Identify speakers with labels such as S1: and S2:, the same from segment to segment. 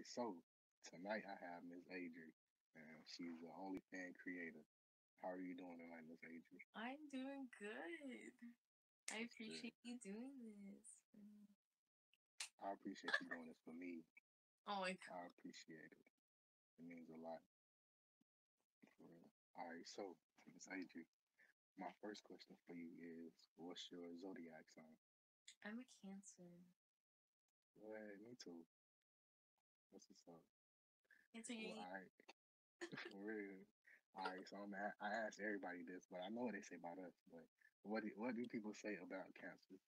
S1: so tonight I have Miss Adri, and she's the only fan creator. How are you doing tonight, Miss Adri?
S2: I'm doing good. I
S1: That's good.
S2: appreciate you doing this.
S1: I appreciate you doing this for me.
S2: Oh my
S1: I
S2: god.
S1: appreciate it. It means a lot for real. All right, so Miss Adri, my first question for you is, what's your zodiac sign?
S2: I'm a Cancer.
S1: Well, me too. What's this up?
S2: Cancer,
S1: Well,
S2: you.
S1: for real. All right, so I ask everybody this, but I know what they say about us. But what do people say about Cancer?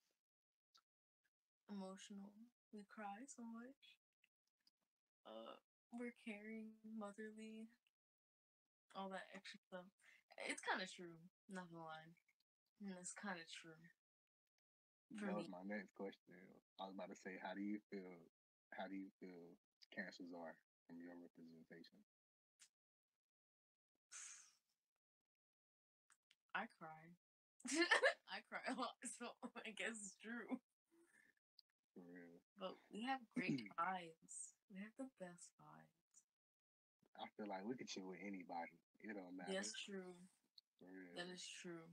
S2: Emotional. We cry so much. We're caring, motherly, all that extra stuff. It's kind of true. Not gonna lie. It's kind of true for
S1: That was
S2: me.
S1: my next question. I was about to say, how do you feel? How do you feel cancers are from your representation?
S2: I cry. I cry a lot, so I guess it's true.
S1: For real.
S2: But we have great vibes. We have the best vibes.
S1: I feel like we could chill with anybody. It don't matter.
S2: Yes, true.
S1: For
S2: That
S1: real.
S2: is true.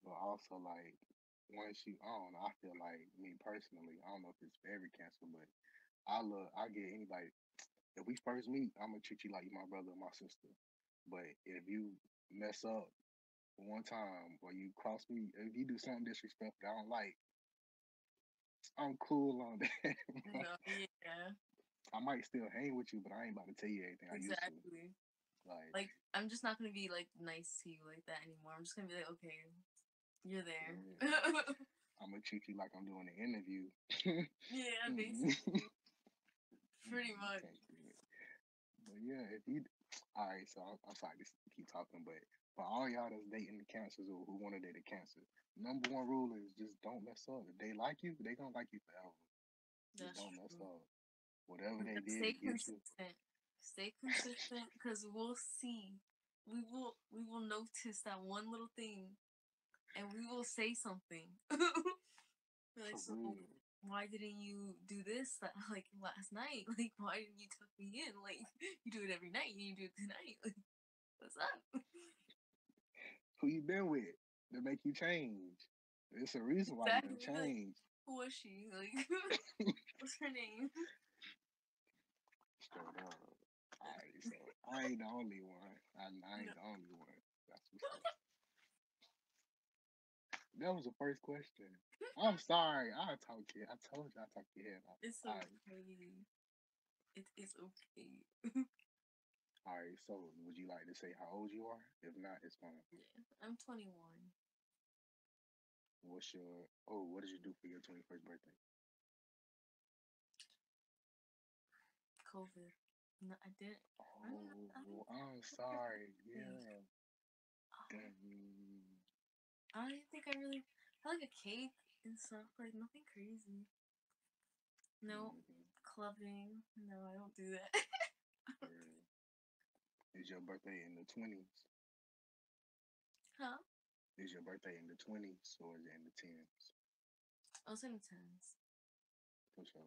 S1: But also like once you I don't know, I feel like me personally, I don't know if it's for every cancer, but I get anybody if we first meet, I'm gonna treat you like you my brother or my sister. But if you mess up one time or you cross me, if you do something disrespectful I don't like, I'm cool on that.
S2: No, yeah,
S1: I might still hang with you, but I ain't about to tell you everything I used to.
S2: exactly.
S1: Like,
S2: Like, I'm just not gonna be like nice to you like that anymore. I'm just gonna be like, okay, you're
S1: for
S2: there.
S1: real. I'm gonna treat you like I'm doing an interview.
S2: Yeah,
S1: You
S2: basically, pretty much.
S1: can't do it. But yeah, if you, all right. So I'm sorry to keep talking, but for all y'all that's dating the cancers or who want to date a cancer, number one rule is just don't mess up. If they like you, they gonna like you forever. Just
S2: That's
S1: don't mess
S2: true.
S1: up. Whatever
S2: You
S1: they
S2: gotta
S1: did
S2: stay
S1: against you,
S2: consistent. Stay consistent, because we'll see. We will notice that one little thing, and we will say something. Like,
S1: for
S2: so
S1: real.
S2: why didn't you do this like last night? Like, why didn't you tuck me in? Like, you do it every night. You do it tonight. Like, what's up?
S1: Who you been with to make you change? It's a reason why you done
S2: Exactly. Like,
S1: changed.
S2: who was she? Like, what's her name?
S1: Straight up. Alright, so I ain't the only one. I
S2: No,
S1: ain't the only one. That's what's up. That was the first question. I'm sorry. I talk it. I told you I talk your head off.
S2: it's
S1: All right.
S2: okay. It is okay.
S1: All right. So, would you like to say how old you are? If not, it's fine.
S2: Yeah, I'm 21.
S1: What's your? Oh, what did you do for your 21st birthday?
S2: COVID. No, I didn't.
S1: Oh, I'm sorry.
S2: Think.
S1: Yeah.
S2: Oh,
S1: Dang.
S2: I don't even think I really. I like a cake and stuff. Like, nothing crazy. No
S1: Mm-hmm.
S2: clubbing. No, I don't do that.
S1: Is your birthday in the 20s?
S2: Huh?
S1: Is your birthday in the 20s or is it in the 10s?
S2: I was in the tens.
S1: For sure.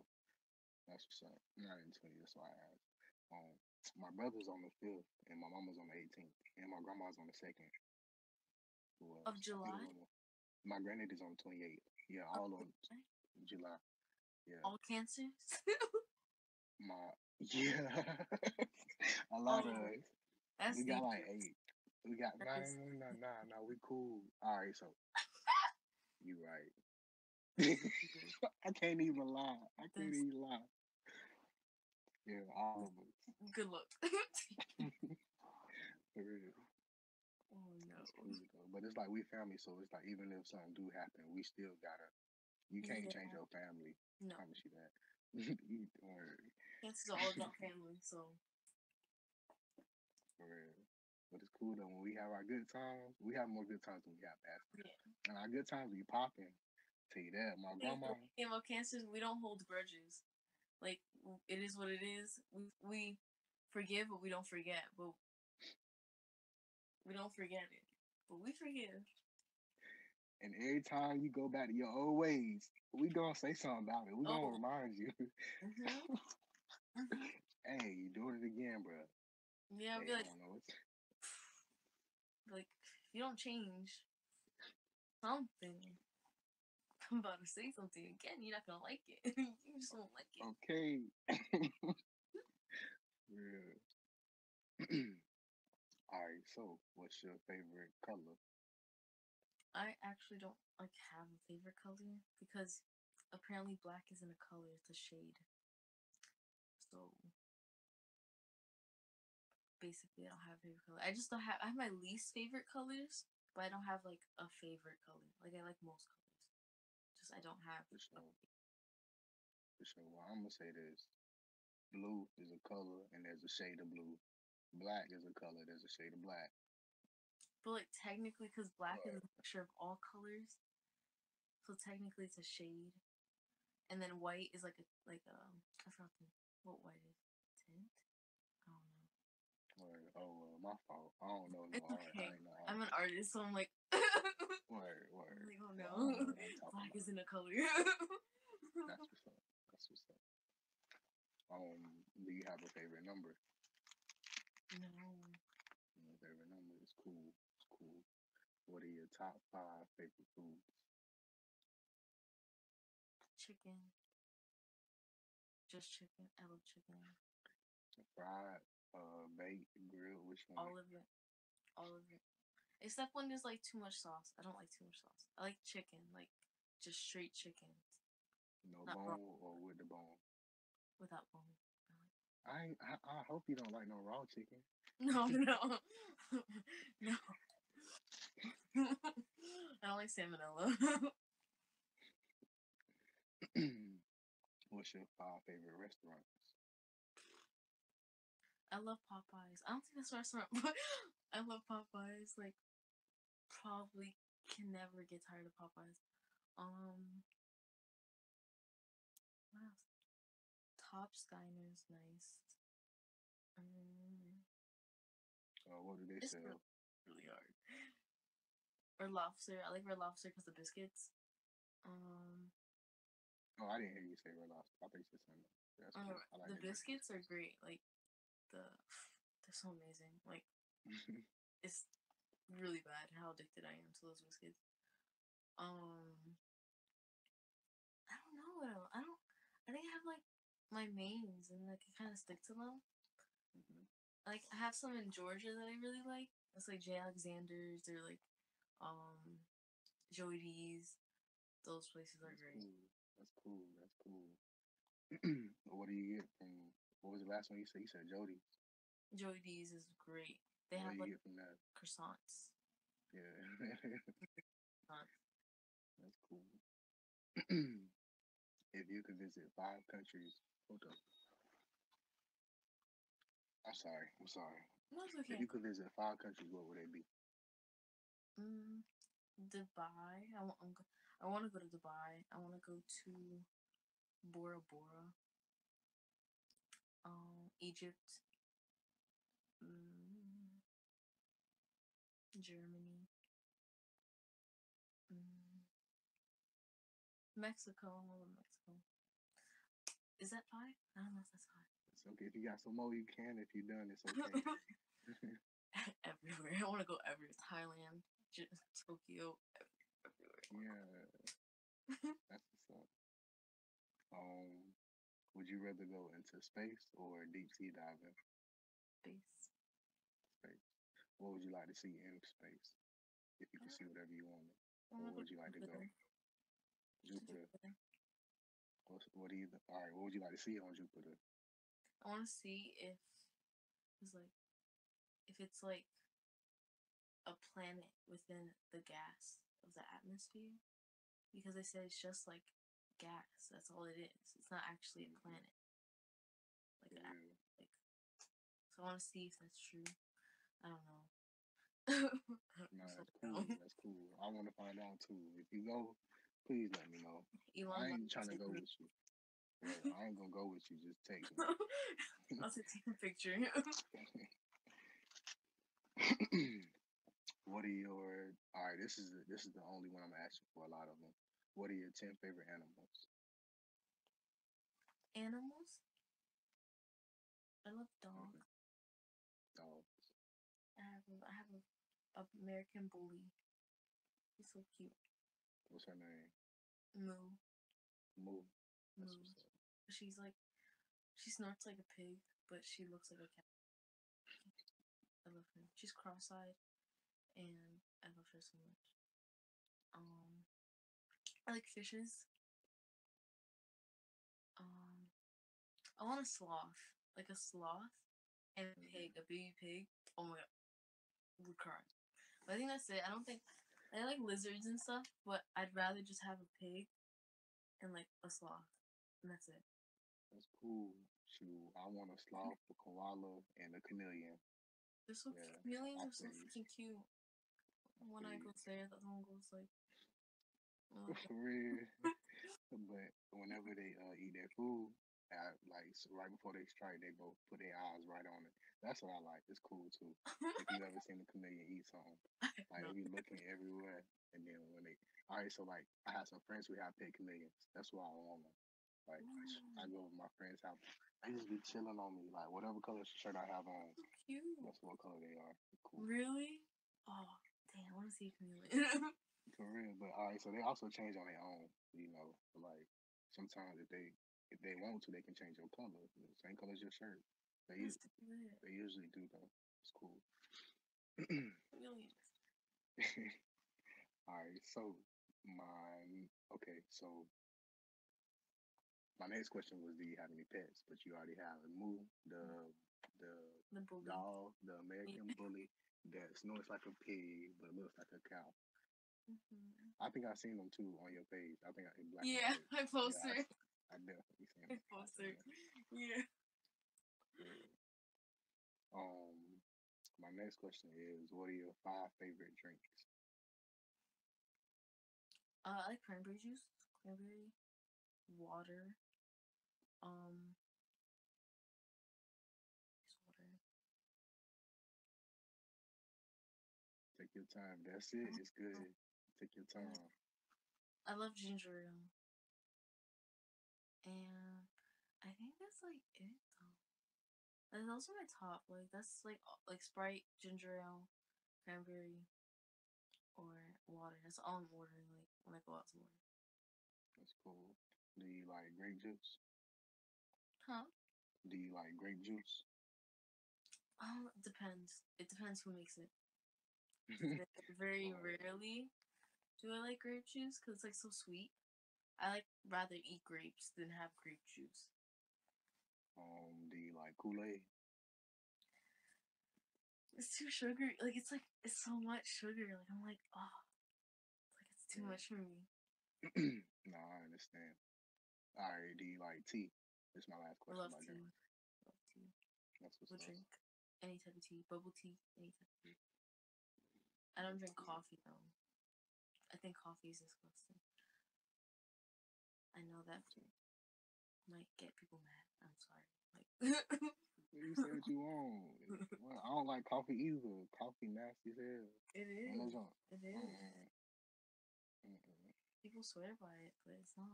S1: That's what's up. Not in 20s. That's why I asked. My brother's on the 5th and my mama's on the 18th and my grandma's on the 2nd. Who
S2: Of
S1: else? I think
S2: July?
S1: one more. My granddad is on the 28th. Yeah,
S2: Of
S1: all on
S2: July?
S1: July. Yeah.
S2: All cancers?
S1: My yeah. A lot of
S2: Oh,
S1: us.
S2: that's
S1: We got like
S2: dangerous.
S1: 8. We got
S2: That
S1: no no
S2: is.
S1: no no no no. We cool. All right, so you right.
S2: That's dangerous.
S1: I can't even lie. I can't
S2: That's
S1: even lie. Yeah, all of us.
S2: good luck.
S1: For real.
S2: Oh no.
S1: It's cool though. But it's like we family, so it's like even if something do happen, we still gotta. You can't change
S2: Yeah.
S1: your family.
S2: No.
S1: Promise you that. You don't worry.
S2: Cancers are all about family, so
S1: For real. But it's cool though. When we have our good times, we have more good times than we have bad times.
S2: yeah.
S1: And our good times be popping. Tell you that. My
S2: The
S1: grandma,
S2: thing about cancers, we don't hold grudges. Like, it is what it is. We forgive, but we don't forget. But we don't forget it. But we forgive.
S1: and every time you go back to your old ways, we gonna say something about it. We gonna
S2: Oh.
S1: remind you.
S2: Mhm. Mhm. Yeah, I'll
S1: Hey,
S2: be
S1: I
S2: like,
S1: don't know.
S2: if you don't change something, I'm about to say something again. You're not gonna like it. You just won't like it.
S1: Okay. Yeah. All right. So, what's your favorite color?
S2: I actually don't like have a favorite color because apparently black isn't a color; it's a shade. So basically, I don't have a favorite color. I just don't have. I have my least favorite colors, but I don't have like a favorite color. Like I like most colors. Just I don't have.
S1: For sure. For sure. Well, I'm gonna say this: blue is a color, and there's a shade of blue. Black is a color. There's a shade of black.
S2: But like technically, because black is
S1: But
S2: a mixture of all colors, so technically it's a shade. And then white is I forgot what white is. Tint? I don't know.
S1: my fault. I don't know no
S2: It's
S1: art. I
S2: okay.
S1: ain't no
S2: I'm an
S1: artist.
S2: artist, so I'm like,
S1: Word.
S2: I'm like, oh
S1: Well, I don't know
S2: no,
S1: what I'm talking
S2: black
S1: about.
S2: isn't a color.
S1: That's what's up. That's what's up. Do you have a favorite number?
S2: No,
S1: Your favorite number is cool. It's cool. What are your top five favorite foods?
S2: chicken, just chicken. I love chicken.
S1: Fried, baked, grilled. Which one?
S2: All of it, all of it. Except when there's like too much sauce. I don't like too much sauce. I like chicken, like just straight chicken,
S1: No
S2: not raw
S1: bone or with the bone?
S2: without bone.
S1: I hope you don't like no raw chicken.
S2: No, no, no. I don't like salmonella.
S1: What's your five favorite restaurants?
S2: I love Popeyes. I don't think that's a restaurant, but I love Popeyes. Like, probably can never get tired of Popeyes. What else? Top Skyner's nice.
S1: What do they
S2: It's
S1: sell?
S2: really hard. Or Lobster. I like Red Lobster because the biscuits.
S1: Oh, I didn't hear you say red lobster. I think you said something. That's cool. I like
S2: The
S1: their biscuits.
S2: biscuits are great. Like the, they're so amazing. Like it's really bad how addicted I am to those biscuits. I don't know what else. I don't. I think I have like my mains and like I kind of stick to them.
S1: Hmm.
S2: Like I have some in Georgia that I really like. It's like J. Alexander's or like um Joey D's. Those places are
S1: That's
S2: great.
S1: cool. That's cool. That's cool. What do you get from? What was the last one you said? You said Jody.
S2: Joey D's is great. They
S1: What
S2: have
S1: do you
S2: like
S1: get from that?
S2: croissants.
S1: Yeah,
S2: Croissants.
S1: that's cool. If you could visit five countries, hold up. I'm sorry. I'm sorry.
S2: No, it's
S1: If
S2: okay.
S1: you could visit five countries, what would they be?
S2: Mm, Dubai. I want to go to Dubai. I want to go to Bora Bora. Egypt. Mm, Germany. Mm, Mexico. I want to go to Mexico. Is that five? I don't know if that's five.
S1: It's okay. If you got some more, you can. If you're done, it's okay.
S2: Everywhere. I want to go everywhere. Thailand, Tokyo, everywhere.
S1: Yeah, that's what's up. Um, would you rather go into space or deep sea diving?
S2: Space.
S1: Space. What would you like to see in space if you could see whatever you wanted?
S2: I
S1: Or
S2: want
S1: where
S2: to go
S1: would you like to go?
S2: to
S1: Jupiter.
S2: Jupiter.
S1: What do you? All right. What would you like to see on Jupiter?
S2: I want to see if it's like a planet within the gas of the atmosphere, because they said it's just like gas. That's all it is. It's not actually a
S1: Mm-hmm.
S2: planet. Like
S1: For real.
S2: like. So I want to see if that's true. I don't know.
S1: No,
S2: So
S1: that's cool. That's cool. I want to find out too. If you go, please let me know.
S2: Elon
S1: I
S2: Musk
S1: ain't trying to
S2: take
S1: go
S2: me.
S1: with you. Right. I ain't gonna go with you. Just text me.
S2: I'll take a picture.
S1: What are your? All right. This is the only one I'm asking for. A lot of them. What are your 10 favorite animals?
S2: Animals. I love
S1: Hmm.
S2: dogs.
S1: Dogs.
S2: I have a American bully. He's so cute.
S1: What's her name?
S2: Moo.
S1: Moo. That's
S2: Moo.
S1: what's up.
S2: She's like, she snorts like a pig, but she looks like a cat. I love her. She's cross-eyed, and I love her so much. I like fishes. I want a sloth, like a sloth, and a pig, a baby pig. Oh my god, would cry. But I think that's it. I don't think I like lizards and stuff, but I'd rather just have a pig and like a sloth, and that's it.
S1: That's cool. Shoot, I want a sloth, a koala, and a chameleon.
S2: They're so
S1: Yeah,
S2: chameleons
S1: I
S2: are so
S1: feel you.
S2: freaking cute. One eye goes there, the other one goes like, oh,
S1: For real. But whenever they eat their food, right before they strike, they both put their eyes right on it. That's what I like. It's cool too. If you ever seen a chameleon eat something, like
S2: no.
S1: they be looking everywhere, and then when they, all right, so like I have some friends who have pet chameleons. That's why I want them. Like I go over to my friends' house, they just be chilling on me. Like whatever color shirt I have on,
S2: So cute.
S1: that's what color they are. Cool.
S2: Really? Oh, damn, I want to see a chameleon.
S1: For real, but all right, so they also change on their own, like sometimes if they want to, they can change your color, the same color as your shirt. They
S2: That's lit.
S1: they usually do though. It's cool.
S2: Chameleons.
S1: All right, so my okay, so my next question was, do you have any pets? But you already have Moo, the
S2: The bully.
S1: dog, the
S2: Yeah.
S1: American bully that snorts like a pig but looks like a cow.
S2: Mm-hmm.
S1: I think I've seen them too on your page. I think in black and
S2: Yeah,
S1: white.
S2: I
S1: Yeah,
S2: posted.
S1: I definitely seen
S2: I
S1: them. I seen
S2: posted.
S1: them.
S2: Yeah.
S1: Yeah. My next question is, what are your 5 favorite drinks?
S2: I like cranberry juice, cranberry, water, um, just water.
S1: Take your time. That's it. It's good. Take your time.
S2: I love ginger ale, and I think that's like it though. Like, those are my top. Like that's like Sprite, ginger ale, cranberry, or water. That's all I'm ordering. Like when I go out somewhere.
S1: That's cool. Do you like grape juice?
S2: Huh?
S1: Do you like grape juice?
S2: It depends. It depends who makes it. Very rarely do I like grape juice because it's like so sweet. I like rather eat grapes than have grape juice.
S1: Do you like Kool-Aid?
S2: It's too sugary. Like it's so much sugar. Like I'm like, oh, it's too
S1: Yeah.
S2: much for me.
S1: No, I understand. All right. Do you like tea? This is my last
S2: I
S1: question
S2: love
S1: about
S2: tea.
S1: drinks.
S2: Love tea.
S1: That's what's
S2: Will
S1: up.
S2: drink any type of tea, bubble tea, any type of tea. I don't drink coffee though. I think coffee is disgusting. I know that might get people mad. I'm sorry. Like
S1: You say what you want. Well, I don't like coffee either. Coffee nasty as hell.
S2: it
S1: I know
S2: is.
S1: junk.
S2: It is.
S1: Mm-mm. Mm-mm.
S2: People swear by it, but it's not.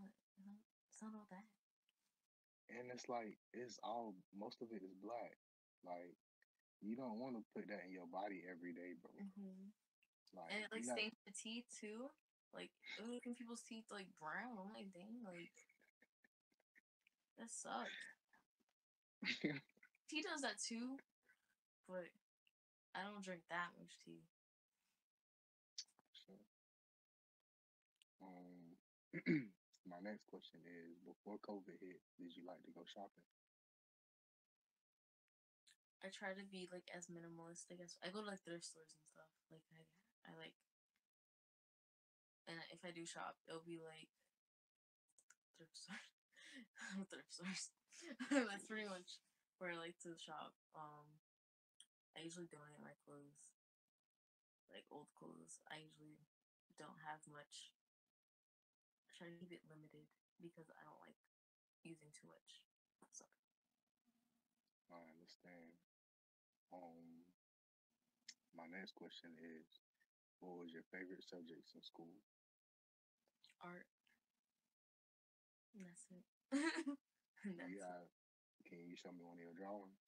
S2: It's not all that.
S1: And it's like most of it is black. Like you don't want to put that in your body every day, bro.
S2: Hmm.
S1: Like
S2: And it like
S1: you got
S2: stains the teeth too. Like making people's teeth like brown. I'm like, dang, like that sucks. Tea does that too, but I don't drink that much tea.
S1: so, um my next question is, before COVID hit, did you like to go shopping?
S2: I try to be like as minimalist. I guess I go to like thrift stores and stuff. Like I like, and if I do shop, it'll be like thrift stores. Thrift stores. That's pretty much where I like to shop. I usually donate my clothes, like old clothes. I usually don't have much. I try to keep it limited because I don't like using too much stuff.
S1: I understand. Um, my next question is, what was your favorite subjects in school?
S2: Art. And that's it.
S1: Do you
S2: That's it.
S1: have? Can you show me one of your drawings?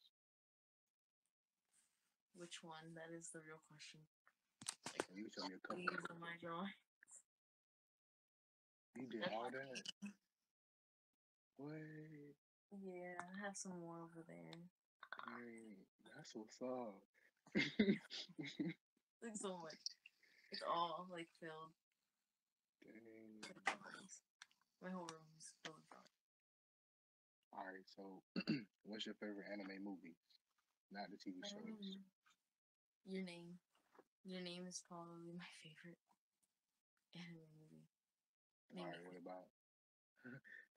S2: Which one? That is the real question. Like,
S1: And you can show me a couple.
S2: these are my drawing.
S1: You did all that? What?
S2: Yeah, I have some more over there.
S1: Dang, that's what's up.
S2: Like so much. It's all like filled
S1: Dang.
S2: with drawings. My whole room is filled with drawings.
S1: All right, so what's your favorite anime movie? Not the TV shows.
S2: Your name. Your name is probably my favorite anime movie.
S1: All
S2: Made
S1: right, what
S2: me
S1: about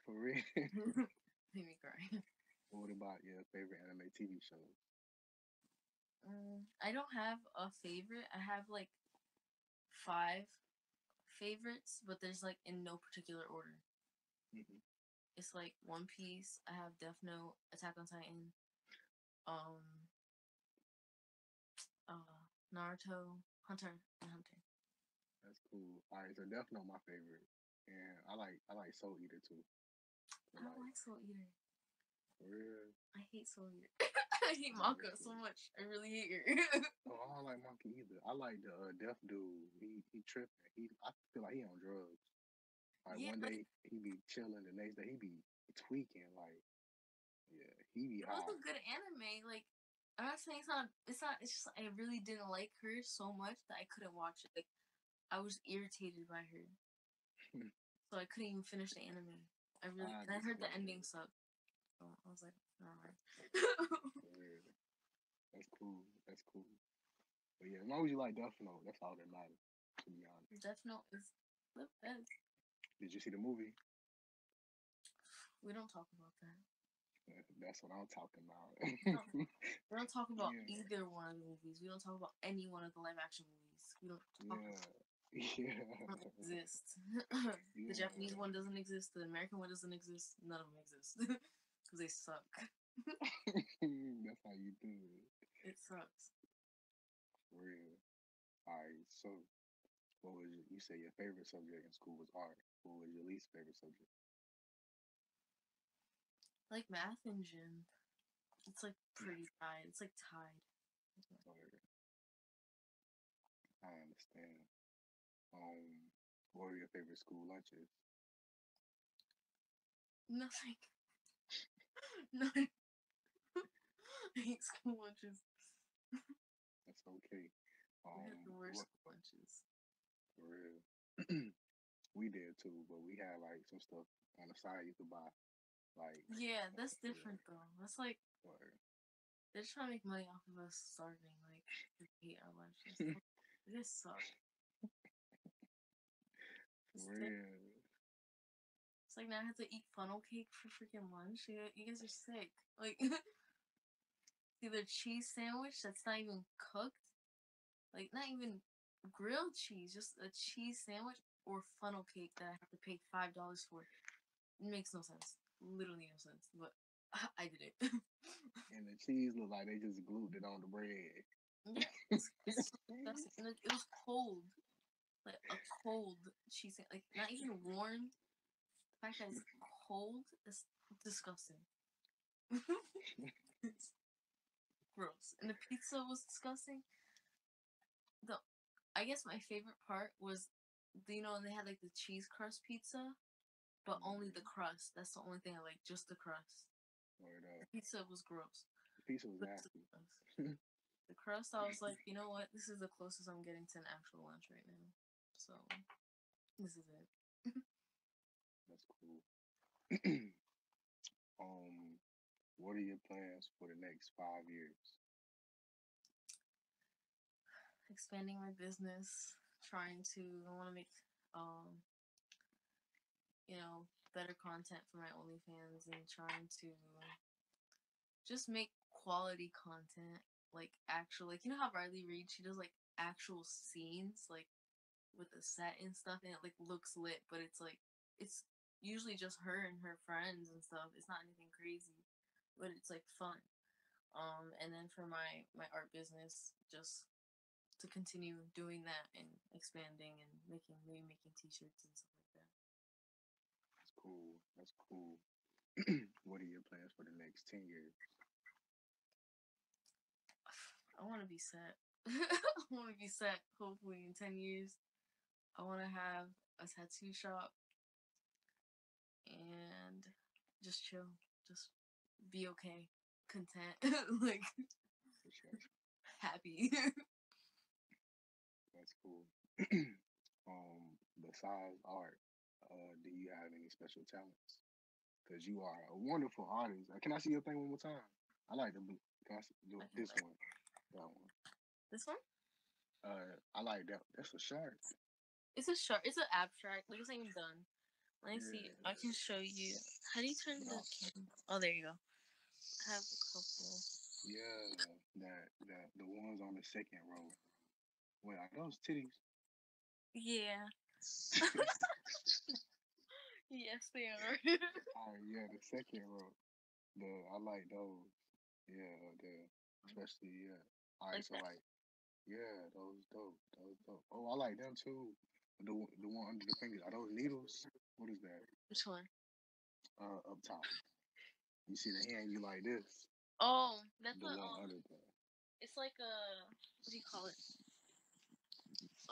S1: for real?
S2: made me cry.
S1: What about your favorite anime TV shows?
S2: I don't have a favorite. I have like 5 favorites, but there's like in no particular order.
S1: Mm-hmm.
S2: It's like One Piece. I have Death Note, Attack on Titan, um, Naruto, Hunter, and Hunter.
S1: That's cool. All right, so Death Note my favorite, and I like Soul Eater too.
S2: I
S1: But
S2: don't
S1: like
S2: like Soul Eater.
S1: for real,
S2: I hate Soul Eater. I hate
S1: oh,
S2: Maka
S1: that's
S2: so
S1: cool.
S2: much. I really hate her.
S1: Oh, I don't like Monkey either. I like the deaf dude. He tripping. I feel like he on drugs. Like
S2: Yeah,
S1: one
S2: like
S1: day he be chilling, the next day he be tweaking. Like yeah, he be
S2: it was
S1: high.
S2: a good anime. Like I'm not saying it's not. It's not. It's just I really didn't like her so much that I couldn't watch it. Like I was irritated by her, so I couldn't even finish the anime. I really.
S1: I
S2: And I heard the
S1: understand.
S2: ending sucked. So I was like, never mind.
S1: For real. That's cool. That's cool. But yeah, as long as you like Death Note, that's all that matters. To be honest.
S2: Death Note is the best.
S1: Did you see the movie?
S2: We don't talk about that.
S1: That's what I'm talking about.
S2: We don't, we don't talk about
S1: Yeah,
S2: either one of the movies. We don't talk about any one of the live action movies. We don't talk about
S1: yeah, yeah,
S2: them. They don't exist. The Japanese
S1: yeah.
S2: one doesn't exist. The American one doesn't exist. None of them exist because they suck.
S1: That's how you do it.
S2: It sucks.
S1: For real. All right. So, what was you say your favorite subject in school was art? What was your least favorite subject?
S2: Like math and gym. It's like pretty tied. It's like tied.
S1: Or I understand. What were your favorite school lunches?
S2: Nothing. Nothing. I hate school lunches.
S1: That's okay.
S2: We had the worst
S1: What
S2: school lunches.
S1: for real? We did too, but we had like some stuff on the side you could buy. Like,
S2: Yeah, that's
S1: yeah,
S2: different though. That's like
S1: or
S2: they're trying to make money off of us starving. Like we hate our lunches. This suck.
S1: for
S2: It's,
S1: real.
S2: it's like now I have to eat funnel cake for freaking lunch. You guys are sick. Like either cheese sandwich that's not even cooked, like not even grilled cheese, just a cheese sandwich, or funnel cake that I have to pay $5 for. It makes no sense. Literally no sense. But I did it.
S1: And the cheese looked like they just glued it on the bread.
S2: Yeah, it's so disgusting. And it was cold, like a cold cheese, like not even warm. The fact that it's cold is disgusting. It's gross. And the pizza was disgusting. The I guess my favorite part was, they had like the cheese crust pizza, but only the crust. That's the only thing I like, just the crust.
S1: Word
S2: The
S1: up.
S2: pizza was gross.
S1: The pizza was
S2: Just the
S1: nasty.
S2: crust. The crust, I was like, you know what? This is the closest I'm getting to an actual lunch right now. So this is it.
S1: That's cool. um, what are your plans for the next 5 years?
S2: Expanding my business, trying to. I want to make um better content for my OnlyFans and trying to just make quality content, like actual, like how Riley Reid, she does like actual scenes, like with the set and stuff, and it like looks lit, but it's usually just her and her friends and stuff. It's not anything crazy, but it's like fun. And then for my art business, just to continue doing that and expanding and making t-shirts and stuff like that.
S1: That's cool. That's cool. What are your plans for the next 10 years?
S2: I want to be set. I want to be set. Hopefully, in 10 years, I want to have a tattoo shop and just chill, just be okay, content, like happy.
S1: That's cool. Besides art, do you have any special talents? Because you are a wonderful artist. Can I see your thing one more time? I like the blue. Can I do
S2: Okay,
S1: this
S2: like
S1: one? That one.
S2: this one.
S1: I like that. That's a shark.
S2: It's a short. It's an abstract. Like it's not even done. Let me see.
S1: Yeah.
S2: I can show you. How do you turn
S1: But
S2: the camera? Oh, there you go. I have a couple.
S1: the ones on the second row. Wait, are those titties?
S2: Yeah. Yes, they are.
S1: Oh yeah, the second row. I like those. Yeah, especially yeah. All right,
S2: Like
S1: so
S2: that.
S1: like yeah, those dope. Those dope. Oh, I like them too. The one under the fingers. Are those needles? What is that?
S2: Which one?
S1: Up top. You see the hand? You like this?
S2: Oh, that's
S1: The
S2: a
S1: one under there.
S2: It's like a what do you call it?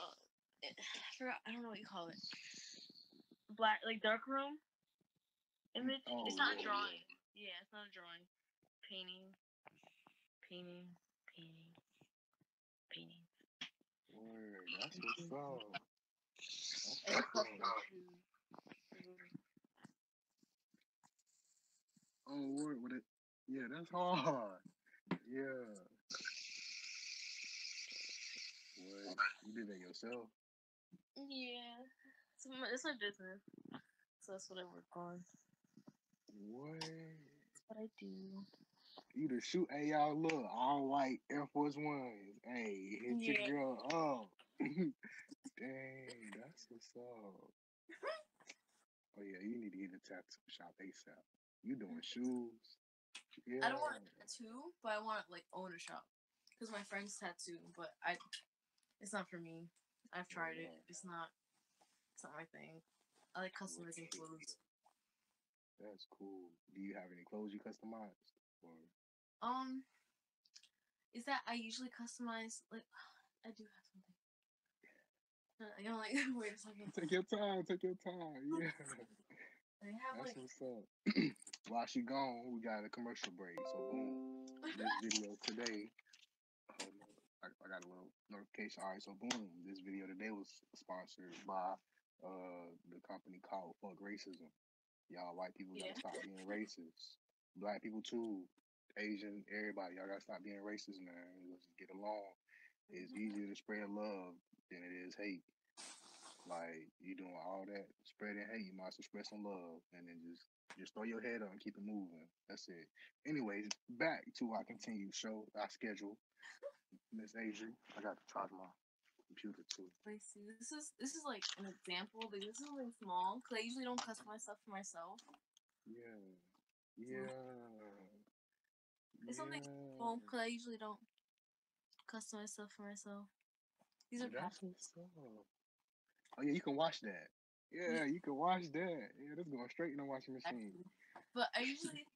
S2: Uh, I forgot. I don't know what you call it. Black, like dark room image.
S1: Oh
S2: It's not a
S1: yeah,
S2: drawing. Yeah, it's not a drawing. Painting, painting, painting, painting.
S1: word. That's what's up. That's
S2: And
S1: what's up. Oh word with it. Yeah, that's hard. Yeah. What? You did that yourself?
S2: Yeah, it's my business, so that's what I work on.
S1: What?
S2: That's what I do.
S1: You the shoot? Hey y'all, look. I don't like Air Force Ones. Hey, hit your
S2: Yeah.
S1: girl up. Dang, that's what's up. Oh yeah, you need to get a tattoo shop ASAP. You doing shoes?
S2: I don't
S1: Yeah.
S2: want a tattoo, but I want to like own a shop because my friends tattoo, but it's not for me. I've tried it.
S1: Yeah.
S2: It's not my thing. I like customizing
S1: Wicked.
S2: clothes.
S1: That's cool. Do you have any clothes you customized? Or
S2: Um, is that I usually customize like I do have something. I don't like wait a second.
S1: take your time. Take your time. Yeah.
S2: I have
S1: That's
S2: like
S1: what's up. While she gone, we got a commercial break. So boom, this video today. Hold on, I got a little notification. All right, so boom, this video today was sponsored by the company called Fuck Racism. Y'all white people
S2: yeah.
S1: gotta stop being racist. Black people too, Asian, everybody, y'all gotta stop being racist, man. Let's just get along. It's easier to spread love than it is hate. Like you doing all that spreading hate, you might as well spread some love, and then just throw your head up and keep it moving. That's it. Anyways, back to our continued show, our schedule. Miss Adri, I got to charge my computer too.
S2: Let's see. This is like an example. Like this is something small because I usually don't customize stuff for myself.
S1: Yeah,
S2: So
S1: yeah,
S2: it's something
S1: yeah.
S2: small because I usually don't customize stuff for myself. These are
S1: That's
S2: patches.
S1: what's up. Oh yeah, you can wash that.
S2: Yeah,
S1: Yeah, you can wash that. Yeah, that's going straight in the washing machine.
S2: actually. But I usually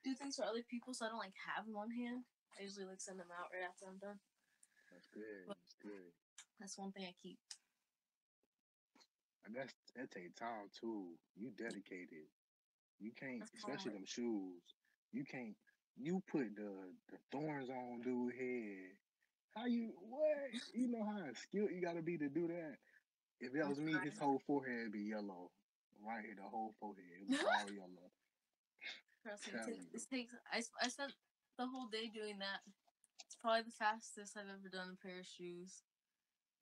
S2: do things for other people, so I don't like have them on hand. I usually like send them out right after I'm done.
S1: That's good.
S2: But
S1: That's good.
S2: that's one thing I keep.
S1: And that take time too. You dedicated. You can't,
S2: That's kind of
S1: especially
S2: like
S1: them shoes. You can't. You put the thorns on dude head. How you what? You know how skilled you gotta be to do that. If that
S2: I'm
S1: was me, his
S2: trying.
S1: whole forehead would be yellow. Right here, the whole forehead it was all yellow.
S2: Trust me,
S1: Tell you,
S2: this takes. I spent the whole day doing that. It's probably the fastest I've ever done a pair of shoes.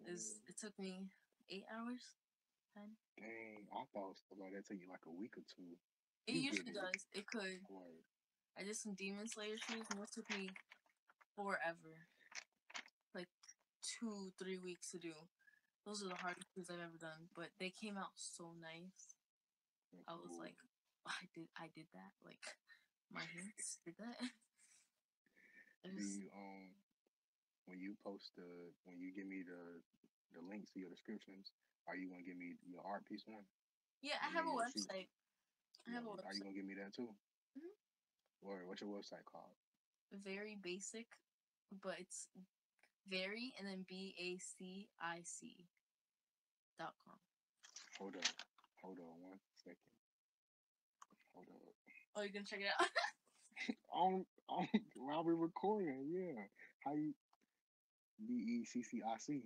S2: It took me 8 hours. 10.
S1: dang, I thought stuff like that take you like a week or two.
S2: It
S1: You get
S2: usually
S1: it.
S2: does. It could.
S1: Right.
S2: I did some Demon Slayer shoes, and those took me forever. Like 2-3 weeks to do. Those are the hardest shoes I've ever done, but they came out so nice.
S1: That's
S2: I was
S1: cool.
S2: like, I did that. Like my hands did that.
S1: Do you when you give me the links to your descriptions, are you gonna give me your art piece one?
S2: Yeah, I
S1: I
S2: have a
S1: mean your shoot.
S2: website. I have a
S1: Are you
S2: website.
S1: gonna give me that too?
S2: Hmm
S1: Or what's your website called?
S2: Very basic, but it's Very and then BACIC.com.
S1: Hold up. Hold on 1 second. Hold up.
S2: Oh, you can check it out.
S1: On while we're recording, yeah. How you BECCIC?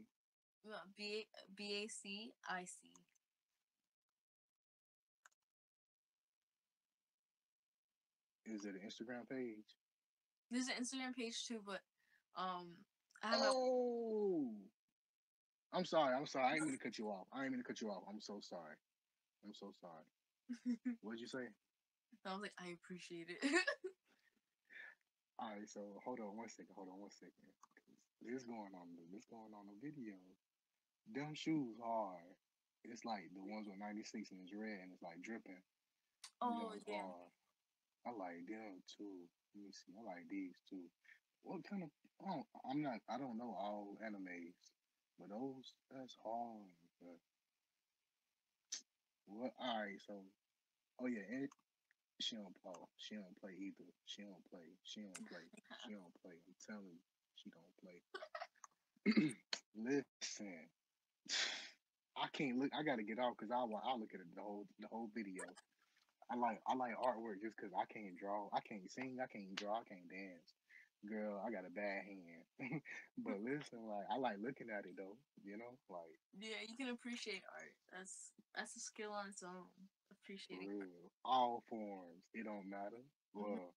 S2: BACIC.
S1: Is it an Instagram page?
S2: There's an Instagram page too, but I have my.
S1: Oh, I'm sorry. I'm sorry. I didn't mean to cut you off. I didn't mean to cut you off. I'm so sorry. I'm so sorry. What'd you say?
S2: I was like, I appreciate it.
S1: All right. So hold on 1 second. Hold on 1 second. This going on. This going on the video. Them shoes hard. It's like the ones with 96 and it's red and it's like dripping. Them
S2: Oh
S1: Jones
S2: yeah.
S1: hard. I like them too. Let me see. I like these too. What kind of? I'm not. I don't know all animes, but those that's hard. But what? All right. So, oh yeah, and she don't play. She don't play either. She don't play. She don't play. She don't play. I'm telling you, she don't play. Listen, I can't look. I gotta get out because I look at it the whole video. I like artwork just because I can't draw. I can't sing. I can't draw. I can't dance. Girl, I got a bad hand. But listen, like I like looking at it though. Like
S2: Yeah, you can appreciate art. That's a skill on its own.
S1: for
S2: Appreciating art.
S1: real. All forms. It don't matter.
S2: Mm-hmm.
S1: Well,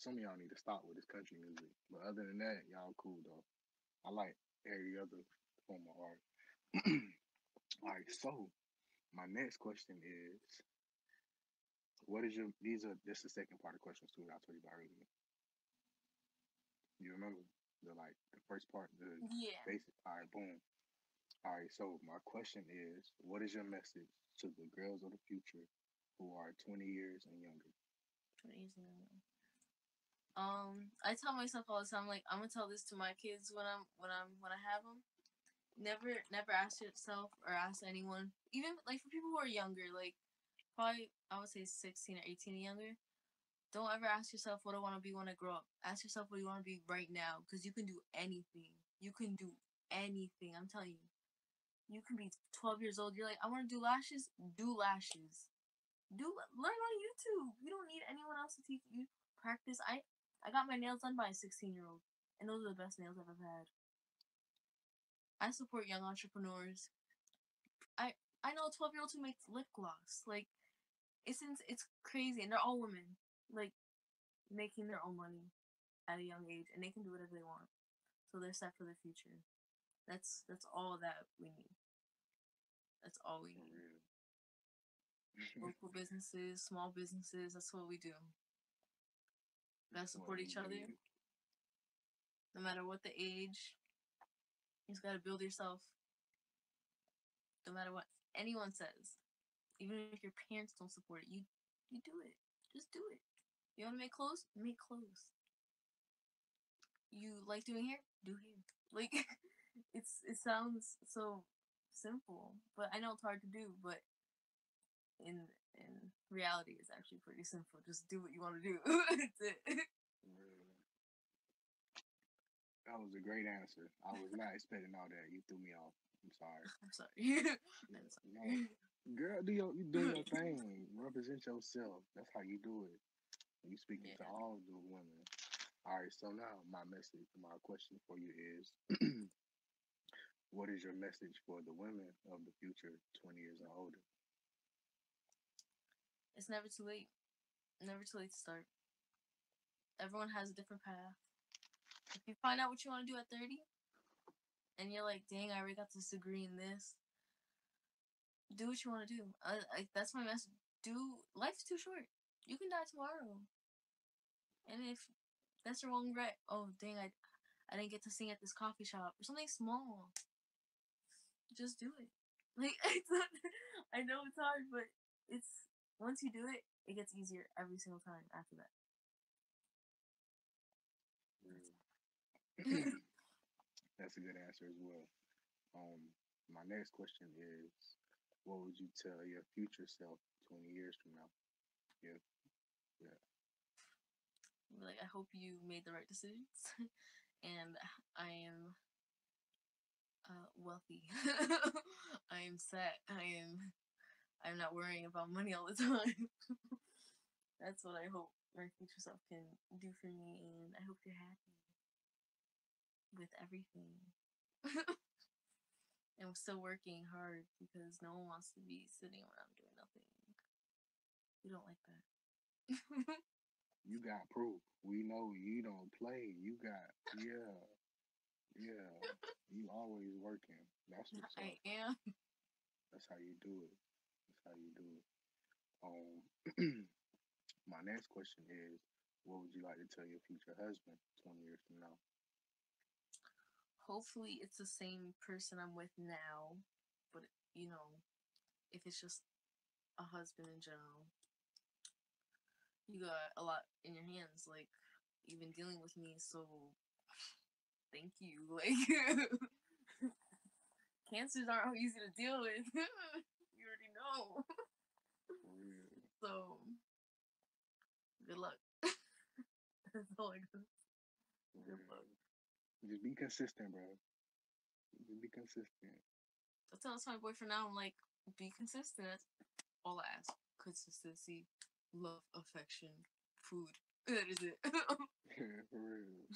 S1: some of y'all need to stop with this country music. But other than that, y'all cool though. I like every other form of art. All right, so my next question is, what is your? These are this is the second part of questions too that I told you about earlier. You remember the first part, the
S2: Yeah.
S1: basic. All right, boom. All right. So my question is, what is your message to the girls of the future who are 20 years and younger?
S2: 20 years ago. I tell myself all the time, like I'm gonna tell this to my kids when I have them. Never ask yourself or ask anyone, even like for people who are younger, like probably I would say 16 or 18 and younger. Don't ever ask yourself what I want to be when I grow up. Ask yourself what you want to be right now, because you can do anything. You can do anything. I'm telling you. You can be 12 years old. You're like, I want to do lashes. Do lashes. Learn on YouTube. You don't need anyone else to teach you. Practice. I got my nails done by a 16-year-old, and those are the best nails I've ever had. I support young entrepreneurs. I know a 12-year-old who makes lip gloss. Like it's crazy, and they're all women. Like making their own money at a young age, and they can do whatever they want. So they're set for the future. That's all that we need. That's all we
S1: For
S2: need.
S1: real.
S2: Local businesses, small businesses. That's what we do. Gotta
S1: That's what
S2: support
S1: we
S2: each other,
S1: need.
S2: no matter what the age. You just gotta build yourself, no matter what anyone says. Even if your parents don't support it, you do it. Just do it. You want to make clothes? Make clothes. You like doing hair? Do hair. Like it sounds so simple, but I know it's hard to do. But in reality, it's actually pretty simple. Just do what you want to do. That's it.
S1: For real. That was a great answer. I was not expecting all that. You threw me off. I'm sorry.
S2: I'm sorry. I'm
S1: No,
S2: sorry.
S1: girl, you doing your thing. Represent yourself. That's how you do it. You speaking to
S2: Yeah.
S1: all the women. All right. So now my message, my question for you is, what is your message for the women of the future, 20 years and older?
S2: It's never too late. Never too late to start. Everyone has a different path. If you find out what you want to do at 30, and you're like, dang, I already got this degree in this, do what you want to do. That's my message. Life's too short. You can die tomorrow. And if that's your one regret, oh dang, I didn't get to sing at this coffee shop or something small. Just do it. Like it's not, I know it's hard, but it's once you do it, it gets easier every single time after that.
S1: That's a good answer as well. Um, my next question is, what would you tell your future self 20 years from now? Yeah, yeah.
S2: Like I hope you made the right decisions, and I am wealthy. I am set. I'm not worrying about money all the time. That's what I hope my future self can do for me, and I hope you're happy with everything. And I'm still working hard because no one wants to be sitting around doing nothing. We don't like that.
S1: You got proof. We know you don't play. You got yeah, yeah. You always working. That's what's
S2: I
S1: up.
S2: am.
S1: That's how you do it. That's how you do it. My next question is, what would you like to tell your future husband 20 years from now?
S2: Hopefully, it's the same person I'm with now, but you know, if it's just a husband in general, you got a lot in your hands. Like, you've been dealing with me, so thank you. Like, cancers aren't easy to deal with. You already know.
S1: For real.
S2: So, good luck. That's all I got.
S1: For
S2: Good luck.
S1: real. Just be consistent, bro. Just be consistent.
S2: I tell my boyfriend now, I'm like, be consistent. That's all I ask. Consistency, love, affection, food. That is it.
S1: For real.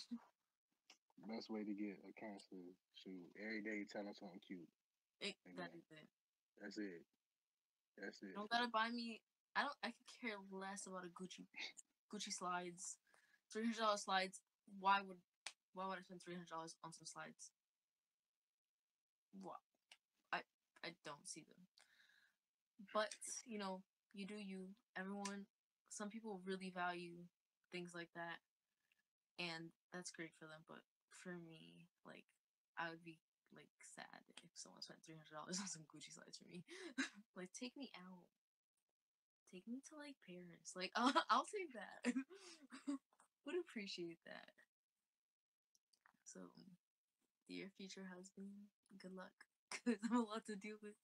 S1: Best way to get a cancer, shoot, every day tell them something cute. And
S2: That
S1: then
S2: is it.
S1: that's it. That's it.
S2: You don't gotta buy me. I don't. I could care less about a Gucci slides, $300 slides. Why would I spend $300 on some slides? What? I I don't see them. But you know, you do you. Everyone. Some people really value things like that, and that's great for them. But for me, like, I would be like sad if someone spent $300 on some Gucci slides for me. Like, take me out. Take me to like Paris. Like, I'll take that. Would appreciate that. So, dear future husband, good luck. Cause I'm a lot to deal with.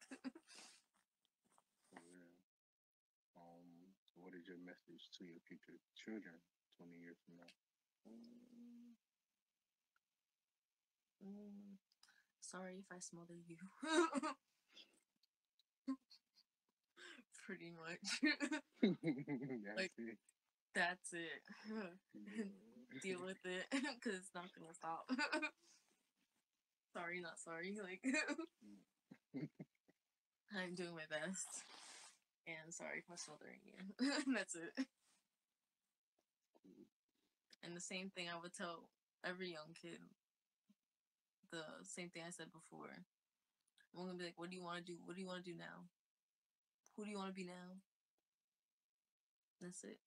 S1: For real. What is your message to your future children 20 years from now?
S2: Mm, mm, sorry if I smothered you. Pretty much.
S1: That's
S2: Like,
S1: it.
S2: that's it.
S1: Yeah.
S2: Deal with it. Cause it's not gonna stop. Sorry, not sorry. Like, I'm doing my best. And sorry for smothering you. That's it. And the same thing I would tell every young kid. The same thing I said before. I'm gonna be like, what do you want to do? What do you want to do now? Who do you want to be now? That's it.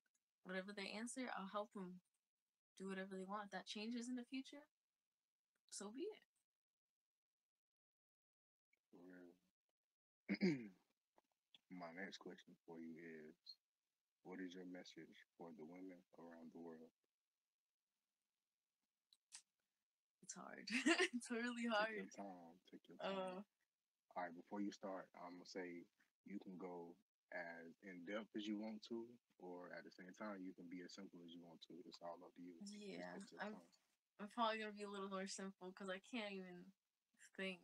S2: Whatever they answer, I'll help them do whatever they want. If that changes in the future, so be it.
S1: For real. My next question for you is, what is your message for the women around the world?
S2: It's hard. It's really
S1: Take
S2: hard.
S1: your time. Take your time.
S2: Uh,
S1: All right, before you start, I'm gonna say you can go as in depth as you want to, or at the same time you can be as simple as you want to. It's all up to you. Just
S2: yeah,
S1: take your time.
S2: I'm probably gonna be a little more simple because I can't even think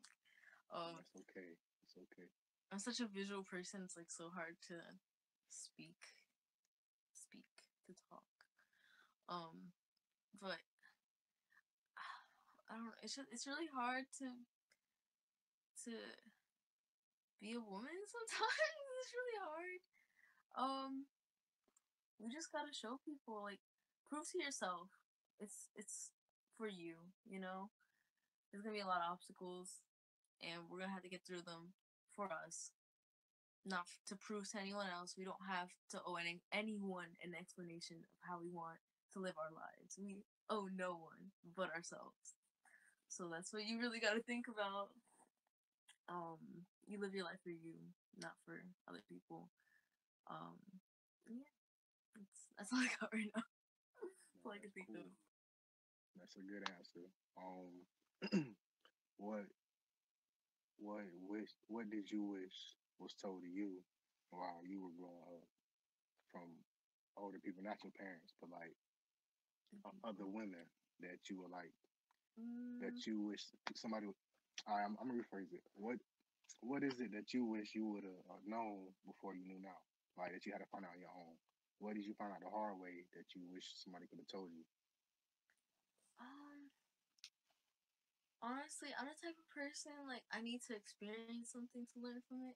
S2: of.
S1: That's okay. It's okay.
S2: I'm such a visual person. It's like so hard to speak, speak to talk. Um, but I don't. It's really hard to be a woman sometimes. It's really hard. Um, we just gotta show people, like, prove to yourself. It's for you. You know, there's gonna be a lot of obstacles, and we're gonna have to get through them for us. Not to prove to anyone else. We don't have to owe anyone an explanation of how we want to live our lives. We owe no one but ourselves. So that's what you really got to think about. You live your life for you, not for other people. Um, yeah, that's all I got right now. That's
S1: No,
S2: all I can
S1: that's
S2: think of.
S1: cool. That's a good answer. What what did you wish was told to you while you were growing up from older people, not your parents, but like other women that you were like that
S2: Mm,
S1: you wish somebody I'm gonna rephrase it. What is it that you wish you would have known before you knew now? Like that you had to find out on your own. What did you find out the hard way that you wish somebody could have told you?
S2: Um, Honestly, I'm the type of person like I need to experience something to learn from it.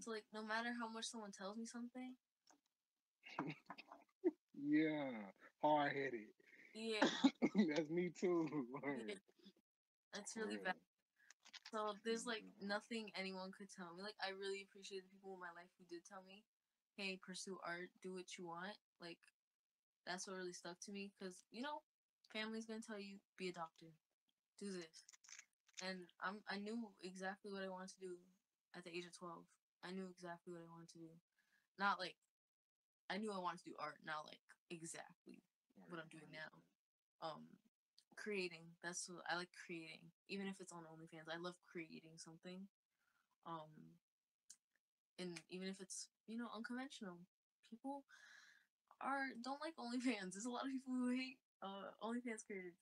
S2: So like, no matter how much someone tells me something,
S1: Yeah, hard headed.
S2: yeah,
S1: That's me too.
S2: yeah,
S1: Word.
S2: that's
S1: For
S2: really bad.
S1: real.
S2: So there's like
S1: Mhm.
S2: nothing anyone could tell me. Like I really appreciate the people in my life who did tell me, "Hey, pursue art, do what you want." Like that's what really stuck to me because family's gonna tell you be a doctor, do this, and I knew exactly what I wanted to do at the age of 12. I knew exactly what I wanted to do. Not like I knew I wanted to do art, not like exactly what
S1: Word.
S2: I'm
S1: I
S2: doing now.
S1: understand.
S2: Creating. That's what I like creating. Even if it's on OnlyFans, I love creating something. Um, and even if it's unconventional, people are don't like OnlyFans. There's a lot of people who hate OnlyFans creators,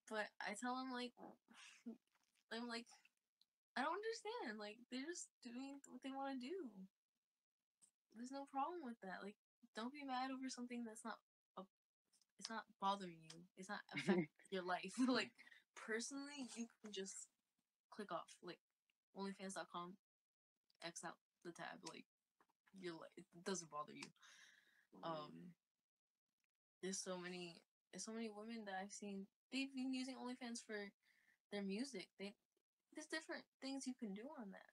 S2: but I tell them like I'm like I don't understand. Like they're just doing what they want to do. There's no problem with that. Like don't be mad over something that's not a it's not bothering you. It's not affecting your life. Like personally, you can just click off. Like OnlyFans.com, X out the tab. Like you're like it doesn't bother you.
S1: Word.
S2: Um, there's so many women that I've seen. They've been using OnlyFans for their music. There's different things you can do on that.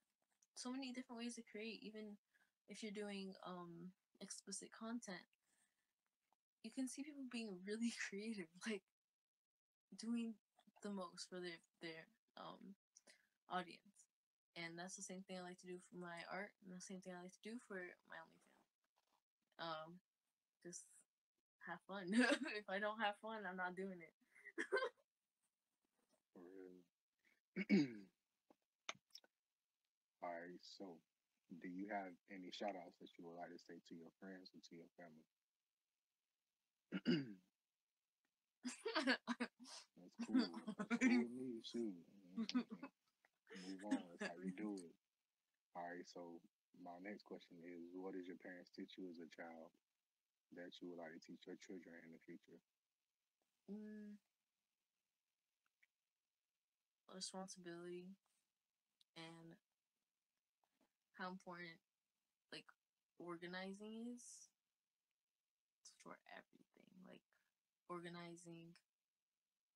S2: So many different ways to create. Even if you're doing explicit content, you can see people being really creative. Like doing the most for their um audience. And that's the same thing I like to do for my art, and the same thing I like to do for my OnlyFans. Just have fun. If I don't have fun, I'm not doing it.
S1: For real. All right. So, do you have any shout outs that you would like to say to your friends and to your family? That's cool. That's cool with me. Shoot. Move on. That's how you do it. All right. So, my next question is what did your parents teach you as a child that you would like to teach your children in the future?
S2: mm, Responsibility and how important like organizing is for everything. Like organizing,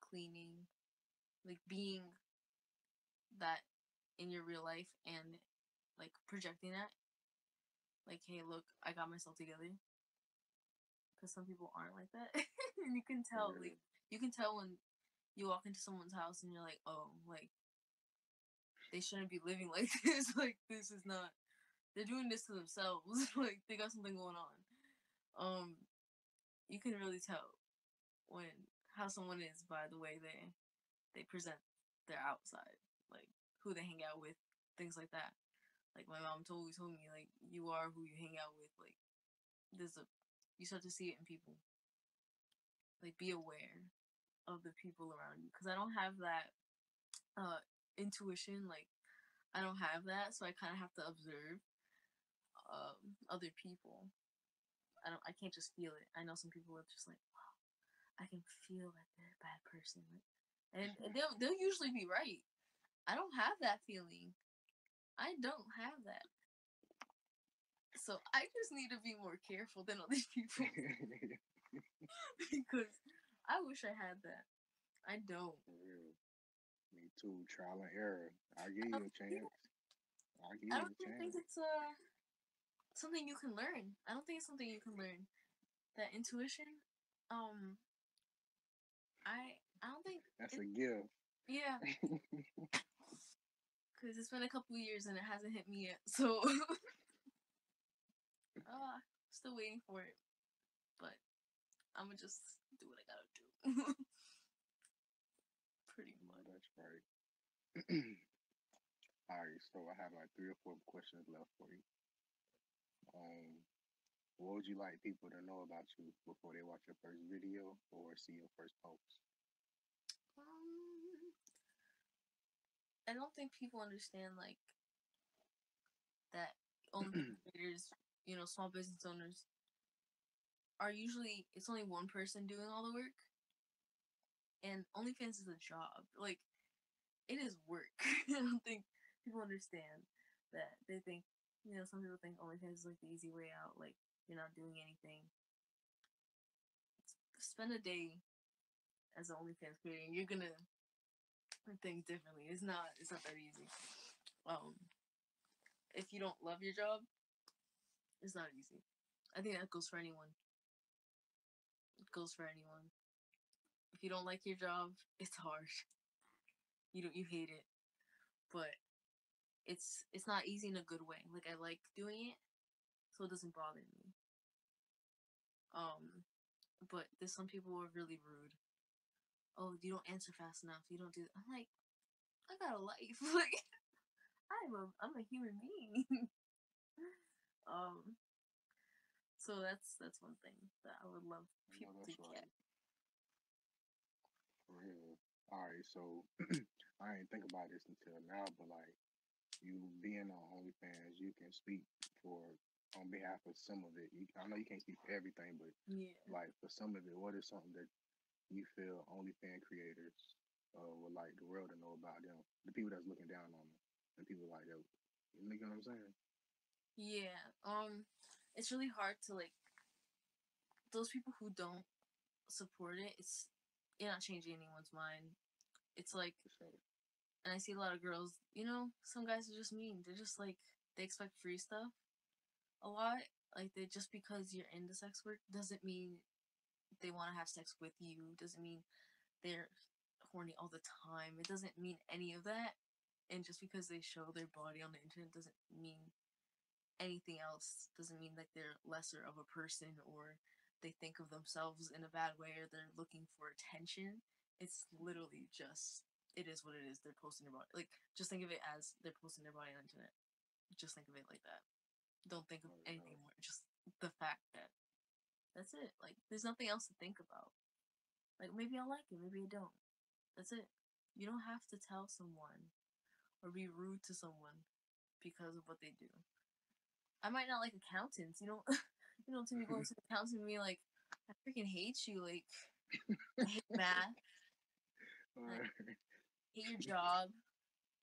S2: cleaning, like being that in your real life and like projecting that. Like, hey, look, I got myself together. Because some people aren't like that, and you can
S1: For
S2: tell. Like,
S1: real.
S2: you can tell when you walk into someone's house and you're like, oh, like they shouldn't be living like this. Like, this is not. They're doing this to themselves. Like, they got something going on. Um, you can really tell when how someone is by the way they present their outside, like who they hang out with, things like that. Like my mom always told me, like you are who you hang out with. Like there's a you start to see it in people. Like be aware of the people around you because I don't have that uh intuition. Like I don't have that, so I kind of have to observe other people. I can't just feel it. I know some people are just like, oh, I can feel that they're a bad person. Like, and they'll usually be right. I don't have that feeling. I don't have that. So I just need to be more careful than other people because I wish I had that. I don't.
S1: For real. Me too. Trial and error. I give you a chance. I give
S2: I
S1: you
S2: don't
S1: a
S2: even think
S1: chance.
S2: it's something you can learn. I don't think it's something you can learn. That intuition, um, I don't think
S1: That's
S2: it.
S1: a gift.
S2: Yeah, because it's been a couple years and it hasn't hit me yet. So, still waiting for it. But I'm gonna just do what I gotta do. Pretty
S1: No,
S2: much.
S1: that's right. All right, so I have like three or four questions left for you. Um, what would you like people to know about you before they watch your first video or see your first post?
S2: Um, I don't think people understand like that OnlyFans creators, small business owners are usually it's only one person doing all the work, and OnlyFans is a job. Like it is work. I don't think people understand that. They think some people think OnlyFans is like the easy way out. Like you're not doing anything. Spend a day as an OnlyFans creator, and you're gonna think differently. It's not. It's not that easy. Um, if you don't love your job, it's not easy. I think that goes for anyone. It goes for anyone. If you don't like your job, it's hard. You hate it, but it's not easy in a good way. Like I like doing it, so it doesn't bother me. But there's some people who are really rude. Oh, you don't answer fast enough. You don't do. I'm like, I got a life. Like I'm a human being. um, so that's one thing that I would love
S1: No,
S2: people to
S1: that's
S2: get.
S1: right. For real. All right, so I didn't think about this until now, but like you being on OnlyFans, you can speak for on behalf of some of it. I know you can't speak for everything, but
S2: Yeah.
S1: like for some of it, what is something that you feel OnlyFans creators would like the world to know about them? The people that's looking down on them, and people like that. You know what I'm saying?
S2: Yeah. It's really hard to like those people who don't support it. You're not changing anyone's mind. It's like,
S1: For sure.
S2: and I see a lot of girls. Some guys are just mean. They're just like they expect free stuff a lot. Like they just because you're into sex work doesn't mean they want to have sex with you. Doesn't mean they're horny all the time. It doesn't mean any of that. And just because they show their body on the internet doesn't mean anything else. Doesn't mean that they're lesser of a person or they think of themselves in a bad way or they're looking for attention. It's literally just it is what it is. They're posting their body. Like just think of it as they're posting their body on the internet. Just think of it like that. Don't think of
S1: Oh,
S2: anything more. Just the fact that that's it. Like there's nothing else to think about. Like maybe I like it, maybe I don't. That's it. You don't have to tell someone or be rude to someone because of what they do. I might not like accountants. You don't see me going to the accountant and be like, I freaking hate you. Like, I hate math. I
S1: right.
S2: hate your job.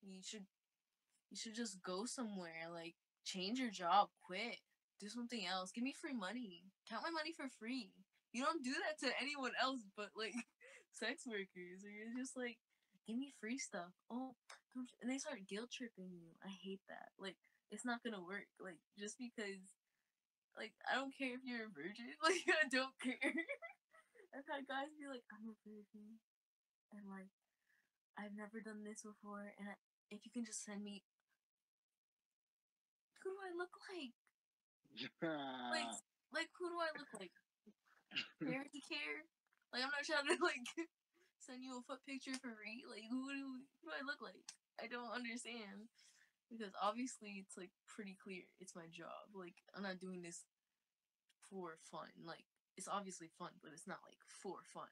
S2: You should you should just go somewhere. Like, change your job. Quit. Do something else. Give me free money. Count my money for free. You don't do that to anyone else but like sex workers. Or you're just like, give me free stuff. Oh, and they start guilt tripping you. I hate that. Like, it's not gonna work. Like, just because like I don't care if you're a virgin. Like I don't care. I've had guys be like, I'm a virgin, and like I've never done this before, and if you can just send me, who do I look like? Like, like who do I look like? Charity care? Like I'm not trying to like send you a foot picture for free. Like who do I look like? I don't understand because obviously it's like pretty clear it's my job. Like I'm not doing this for fun. Like it's obviously fun, but it's not like for fun.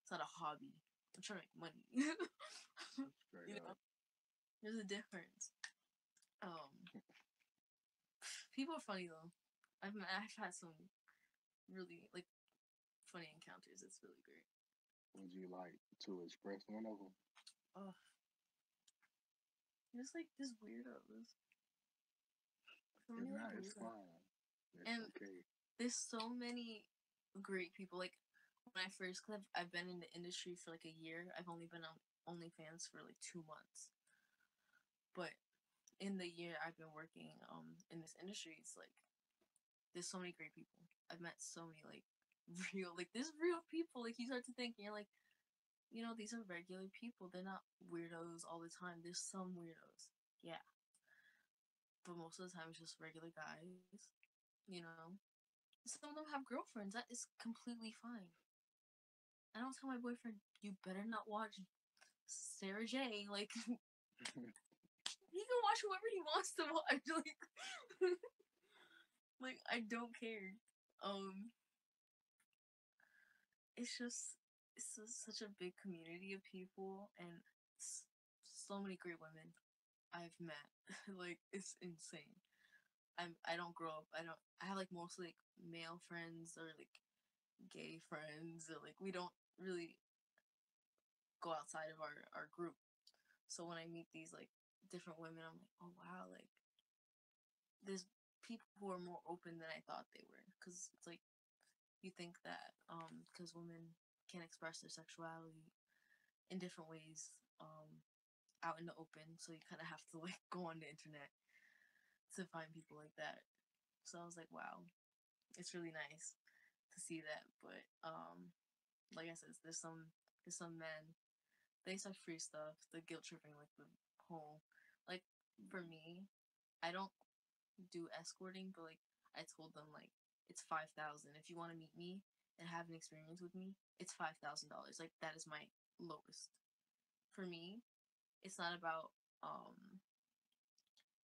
S2: It's not a hobby. I'm trying to make money.
S1: Straight
S2: you know,
S1: up.
S2: there's a difference. Um, People are funny though. I've had some really like funny encounters. It's really great.
S1: Would you like to express one of them?
S2: Oh, just like this weirdos. So
S1: If
S2: many like
S1: not, it's
S2: weirdos.
S1: fine. It's
S2: And
S1: okay.
S2: there's so many great people. Like when I first, cause I've been in the industry for like a year. I've only been on OnlyFans for like 2 months. But in the year I've been working in this industry, it's like there's so many great people. I've met so many like real like there's real people. Like you start to think and you're like, these are regular people. They're not weirdos all the time. There's some weirdos. Yeah. But most of the time it's just regular guys, you know. Some of them have girlfriends. That is completely fine. I don't tell my boyfriend, you better not watch Sarah J. Like he can watch whoever he wants to watch. Like I don't care. Um it's just such a big community of people and so many great women I've met. Like it's insane. I don't grow up. I have like mostly like male friends or like gay friends or like we don't really go outside of our group. So when I meet these like different women, I'm like, oh wow, like there's people who are more open than I thought they were. Because it's like you think that because women can express their sexuality in different ways out in the open, so you kind of have to like go on the internet to find people like that. So I was like, wow, it's really nice to see that. But like I said, there's some men, they say free stuff, the guilt tripping, like the whole like for me, I don't do escorting, but like I told them like it's 5,000 if you want to meet me and have an experience with me. It's $5,000. Like that is my lowest. For me, it's not about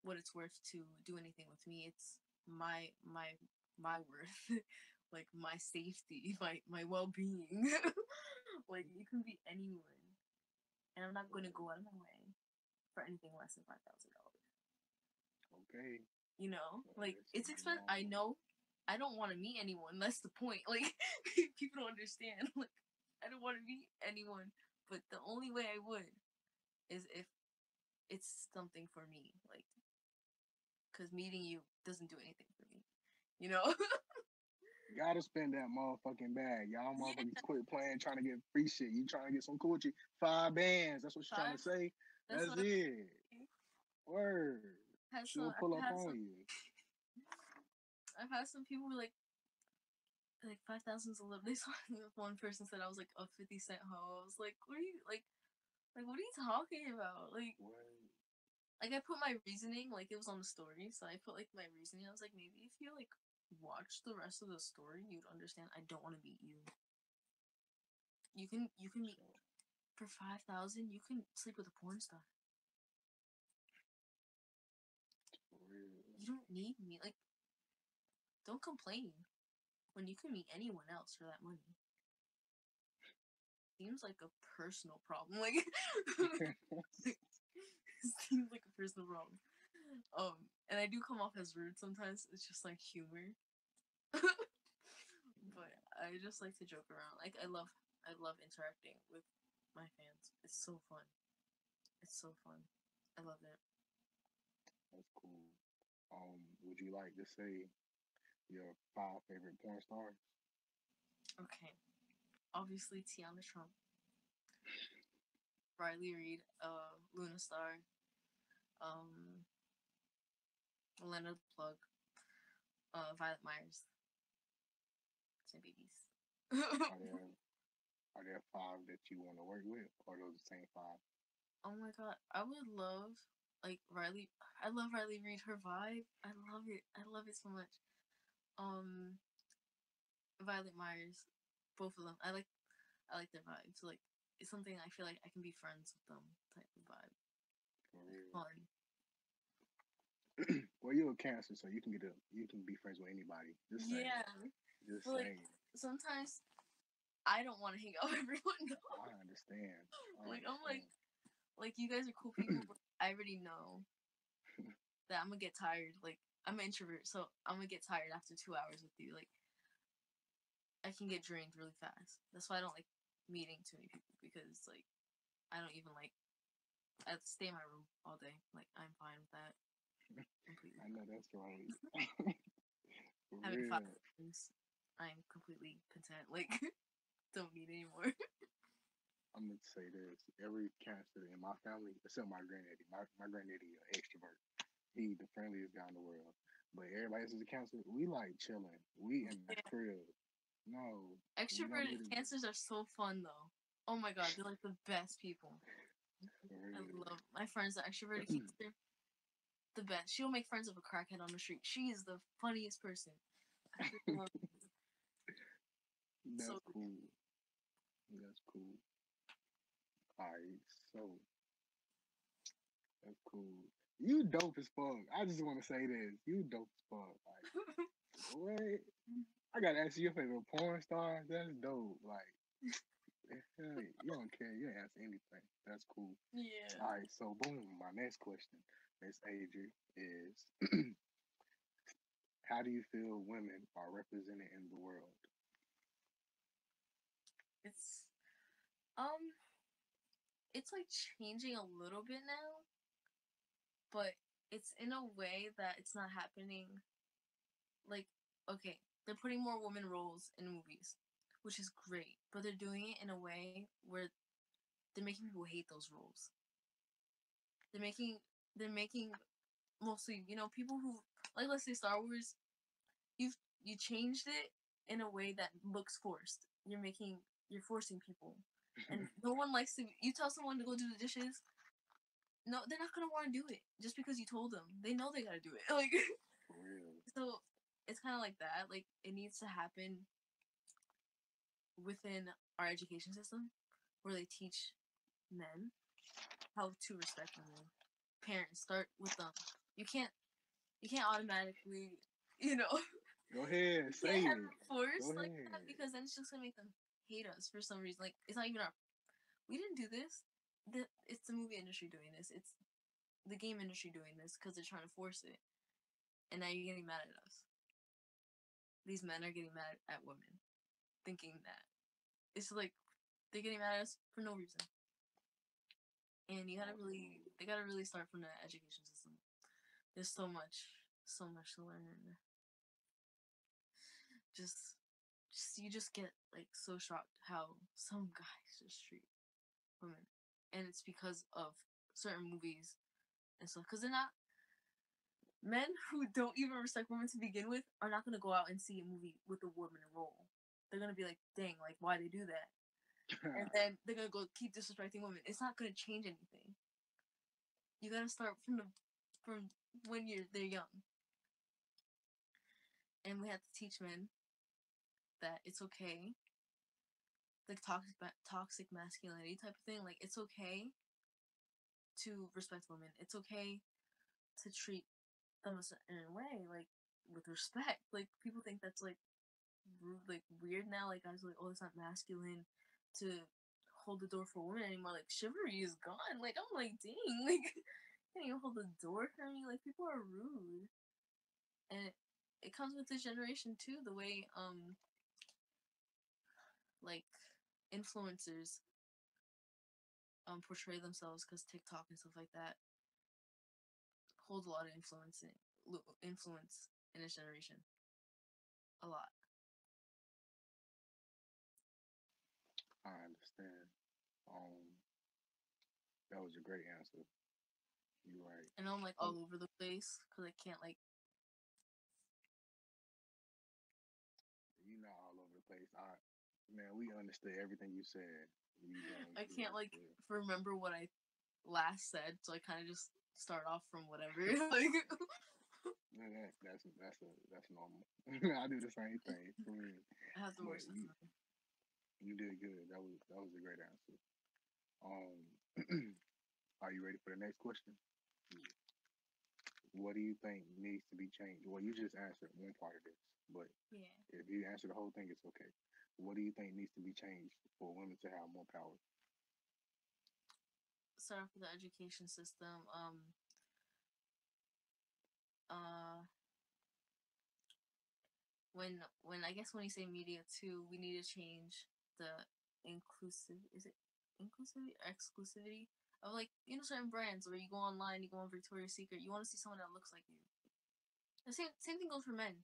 S2: what it's worth to do anything with me. It's my worth, like my safety, my well being. Like you can be anyone, and I'm not going to go out of my way for anything less than $5,000.
S1: Okay.
S2: You know,
S1: So
S2: like
S1: it's
S2: it's expensive. I know. I don't want to meet anyone. That's the point. Like people don't understand. Like I don't want to meet anyone, but the only way I would is if it's something for me. Like because meeting you doesn't do anything for me. You know.
S1: gotta spend that motherfucking bag. Y'all
S2: Yeah,
S1: motherfuckers quit playing trying to get free shit. You trying to get some coochie. 5 bands. That's what she's trying to
S2: five.
S1: say.
S2: That's
S1: That's
S2: what
S1: it. Word.
S2: I had
S1: She'll
S2: some.
S1: pull up on you.
S2: I've had some people who like 5,000 is a little. This one person said I was like a 50 cent hoe. I was like, what are you like? What are you talking about?
S1: Word.
S2: Like I put my reasoning, like it was on the story, so I put like my reasoning. I was like, maybe if you like watch the rest of the story, you'd understand. I don't want to beat you. You can meet
S1: So,
S2: for 5,000. You can sleep with a porn star.
S1: for real.
S2: You don't need me. Like, don't complain when you can meet anyone else for that money. Seems like a personal problem. Like, seems like a personal problem. And I do come off as rude sometimes. It's just like humor. But I just like to joke around. Like I love interacting with my fans. It's so fun. It's so fun. I love it.
S1: That's cool. Would you like to say your 5 favorite porn stars?
S2: Okay. Obviously Tiana Trump, Riley Reid, Luna Star, um, Lena the Plug, Violet Myers. It's my babies.
S1: Are there are there 5 that you want to work with, or those the same 5?
S2: Oh my god, I would love like Riley. I love Riley Reid. Her vibe, I love it. I love it so much. Um, Violet Myers, both of them. I like their vibe. So like, it's something I feel like I can be friends with them type of vibe.
S1: For
S2: It's
S1: real.
S2: fun.
S1: Well, you're a Cancer, so you can be friends with anybody. Just saying.
S2: Yeah,
S1: Just
S2: but like
S1: saying.
S2: sometimes I don't want to hang out with everyone.
S1: I understand. I
S2: Like I'm
S1: understand.
S2: like you guys are cool people, but I already know that I'm gonna get tired. Like I'm an introvert, so I'm gonna get tired after 2 hours with you. Like I can get drained really fast. That's why I don't like meeting too many people because like I don't even like I stay in my room all day. Like I'm fine with that. Completely
S1: I know
S2: fine.
S1: that's right. For
S2: Having five
S1: real.
S2: friends, I'm completely content. Like don't need anymore.
S1: I'm gonna say this. Every Cancer in my family, except my granddaddy. My granddaddy is an extrovert. He the friendliest guy in the world. But everybody else is a Cancer. We like chilling. We in the
S2: Yeah.
S1: crib. No, we don't do
S2: Extroverted
S1: this.
S2: cancers are so fun though. Oh my god, they're like the best people.
S1: For
S2: I
S1: real.
S2: love my friends that extroverted cancer. The best. She'll make friends with a crackhead on the street. She is the funniest person. I freaking love her. So
S1: That's cool. That's cool. Alright, so that's cool. You dope as fuck. I just want to say this. You dope as fuck. Like, what? I gotta ask you your favorite porn star. That's dope. Like, You don't care. You ain't answer anything. That's cool.
S2: Yeah.
S1: All right. So boom. My next question, Miss Adri, is how do you feel women are represented in the world?
S2: It's um it's like changing a little bit now, but it's in a way that it's not happening like okay, they're putting more women roles in movies, which is great, but they're doing it in a way where they're making people hate those roles. They're making they're making mostly, people who like let's say Star Wars, you changed it in a way that looks forced. You're forcing people. And no one likes to you tell someone to go do the dishes, no, they're not gonna want to do it just because you told them. They know they gotta do it. Like
S1: For real.
S2: so it's kind of like that. Like it needs to happen within our education system where they teach men how to respect women. Parents start with them. You can't you can't automatically, you know,
S1: Go ahead.
S2: you
S1: Say
S2: can't have
S1: it.
S2: them
S1: Go
S2: forced like that
S1: ahead.
S2: because then it's just gonna make them hate us for some reason. Like it's not even our we didn't do this. It's the movie industry doing this. It's the game industry doing this because they're trying to force it. And now you're getting mad at us. These men are getting mad at women, thinking that it's like they're getting mad at us for no reason. And they gotta really start from the education system. There's so much to learn. Just, you just get like so shocked how some guys just treat women, and it's because of certain movies and stuff. Because they're not men who don't even respect women to begin with are not gonna go out and see a movie with a woman role. They're gonna be like, dang, like why they do that? And then they're gonna go keep disrespecting women. It's not gonna change anything. You gotta start from when they're young, and we have to teach men that it's okay, like toxic masculinity type of thing. Like it's okay to respect women. It's okay to treat them a certain way, like with respect. Like people think that's like rude, like weird now. Like guys are like, oh, it's not masculine to hold the door for a woman anymore. Like chivalry is gone. Like I'm like, dang, like can't even hold the door for me. Like people are rude, and it comes with this generation too. The way like influencers portray themselves because TikTok and stuff like that holds a lot of influence in this generation. A lot.
S1: I understand. That was a great answer. You're right.
S2: And I'm like
S1: Oh,
S2: all over the place because I can't like
S1: you're not all over the place. Man, we understood everything you said. You doing
S2: I can't like
S1: good.
S2: remember what I last said, so I kind of just start off from whatever. Like
S1: Yeah, that's normal. I do the same thing for me.
S2: I have the
S1: But
S2: worst
S1: you
S2: memory.
S1: you did good. That was a great answer. Um, are you ready for the next question?
S2: Yeah.
S1: What do you think needs to be changed? Well, you just answered one part of this, but
S2: Yeah.
S1: if you answer the whole thing, it's okay. What do you think needs to be changed for women to have more power?
S2: Start off with the education system. Uh when I guess when you say media too, we need to change the inclusive is it inclusivity or exclusivity of like certain brands where you go online, you go on Victoria's Secret, you want to see someone that looks like you. The same thing goes for men.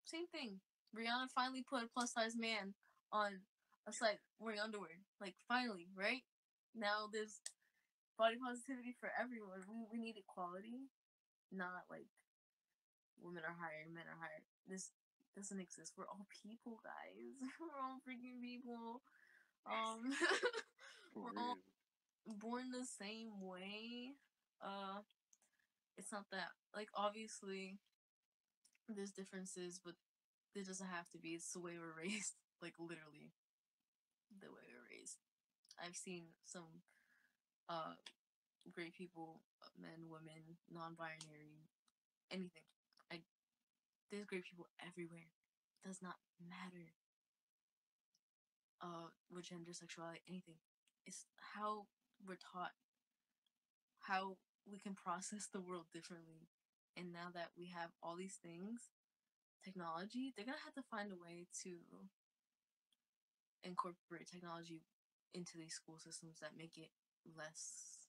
S2: Same thing. Rihanna finally put a plus size man on a site wearing underwear. Like finally, right? Now there's body positivity for everyone. We need equality, not like women are higher, men are higher. This doesn't exist. We're all people, guys. We're all freaking people. Um,
S1: For
S2: we're all
S1: real.
S2: born the same way. Uh, it's not that like obviously there's differences, but there doesn't have to be. It's the way we're raised. Like literally, the way we're raised. I've seen some uh great people, men, women, non-binary, anything. I There's great people everywhere. Does not matter what gender, sexuality, anything. it's how we're taught how we can process the world differently. And now that we have all these things, technology, they're gonna have to find a way to incorporate technology into these school systems that make it less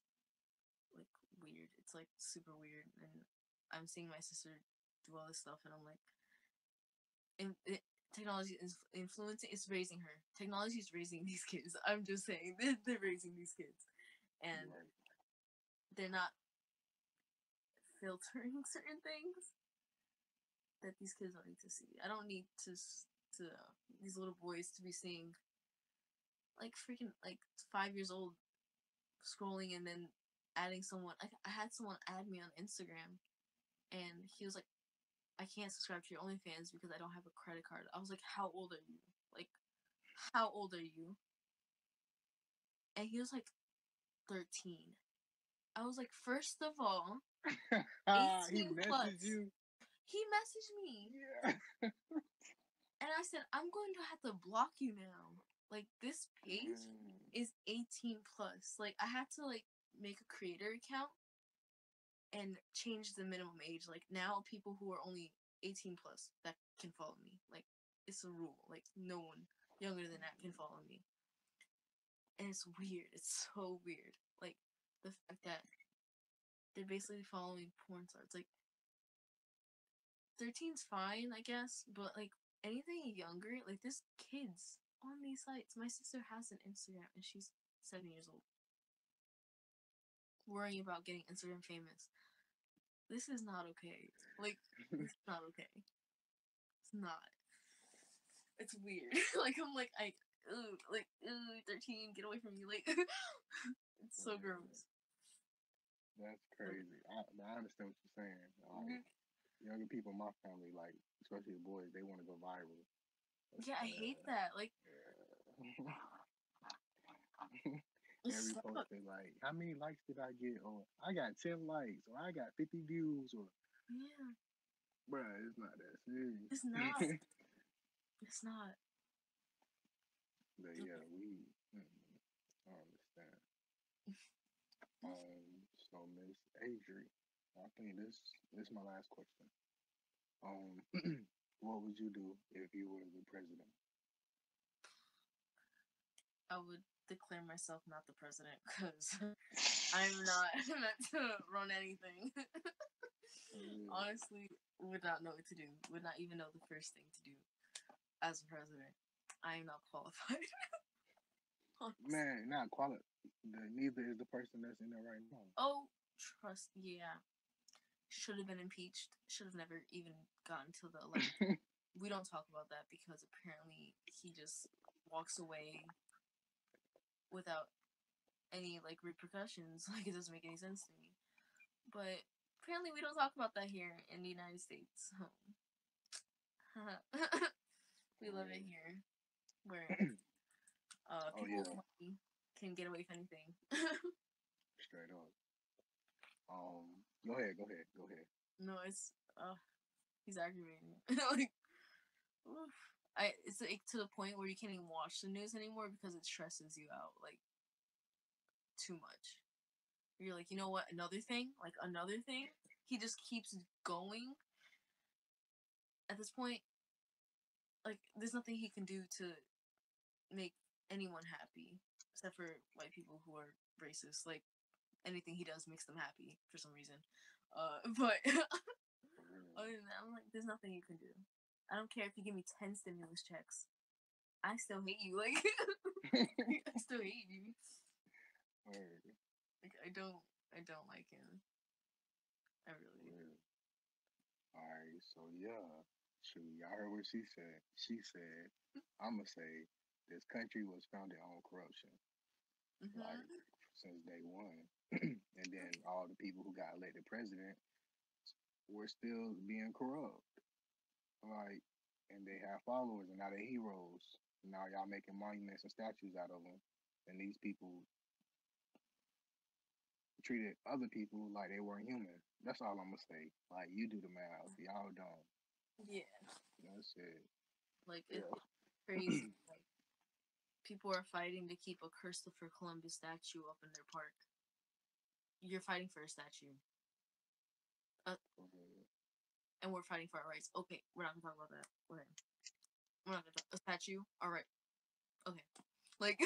S2: like weird. It's like super weird, and I'm seeing my sister do all this stuff, and I'm like, technology is influencing. It's raising her. Technology is raising these kids. I'm just saying, they're raising these kids, and
S1: Right.
S2: they're not filtering certain things that these kids don't need to see. I don't need to these little boys to be seeing like freaking like 5 years old scrolling and then adding someone. I had someone add me on Instagram, and he was like, "I can't subscribe to your OnlyFans because I don't have a credit card." I was like, "How old are you? Like, how old are you?" And he was like, 13. I was like, first of all,
S1: He
S2: 18
S1: messaged
S2: plus.
S1: you.
S2: He messaged me,
S1: Yeah.
S2: and I said, "I'm going to have to block you now. Like, this page is 18 plus. Like, I had to like make a creator account and change the minimum age. Like, now people who are only 18 plus that can follow me. Like, it's a rule. Like, no one younger than that can follow me. And it's weird. It's so weird. Like, the fact that they're basically following porn stars. Like, 13's fine, I guess, but like anything younger, like there's kids on these sites. My sister has an Instagram and she's 7 years old. Worrying about getting Instagram famous. This is not okay. Like, this is not okay. It's not. It's weird. Like, I'm like, ooh, 13, get away from me. Like, it's so gross.
S1: That's crazy. I understand what you're saying. Like, younger people in my family, like especially the boys, they want to go viral.
S2: Yeah, I hate that. Like,
S1: Yeah.
S2: it's
S1: Every post is like, how many likes did I get? Or I got 10 likes, or I got 50 views, or
S2: yeah,
S1: bruh, it's not that serious.
S2: it's not. It's not.
S1: But yeah, I understand. So Miss Adri, I think this is my last question. Um, what would you do if you were the president?
S2: I would declare myself not the president because I'm not meant to run anything. Honestly, would not know what to do. Would not even know the first thing to do as a president. I am not qualified.
S1: Man, not quality. Neither is the person that's in there right now.
S2: Oh, trust. Yeah. Should have been impeached. Should have never even gotten to the election. We don't talk about that because apparently he just walks away without any like repercussions. Like, it doesn't make any sense to me. But apparently we don't talk about that here in the United States. We love it here, where
S1: Oh
S2: people with
S1: yeah,
S2: money can get away with anything.
S1: straight up. Go ahead, go ahead, go ahead.
S2: No, it's he's aggravating. Like, oof. It's like to the point where you can't even watch the news anymore because it stresses you out like too much. You're like, you know what? Another thing, like another thing. He just keeps going. At this point, like there's nothing he can do to make anyone happy except for white people who are racist. Like, anything he does makes them happy for some reason. But other than that, I'm like, there's nothing you can do. I don't care if you give me 10 stimulus checks. I still hate you. Like, I still hate you. Like, I don't like him. I really.
S1: All right, so yeah, shoot, y'all heard what she said. She said, "I'ma say this country was founded on corruption, like
S2: Mm-hmm.
S1: since day one, and then all the people who got elected president were still being corrupt, like, and they have followers, and now they're heroes. Now y'all making monuments and statues out of them, and these people treated other people like they weren't human. That's all I'm gonna say. Like, you do the math, y'all don't.
S2: Yeah.
S1: That's it.
S2: Like, it's
S1: Yeah.
S2: crazy. Like, people are fighting to keep a Christopher Columbus statue up in their park. You're fighting for a statue. And we're fighting for our rights. Okay, we're not gonna talk about that. Okay. We're not gonna talk a statue. Alright. Okay. Like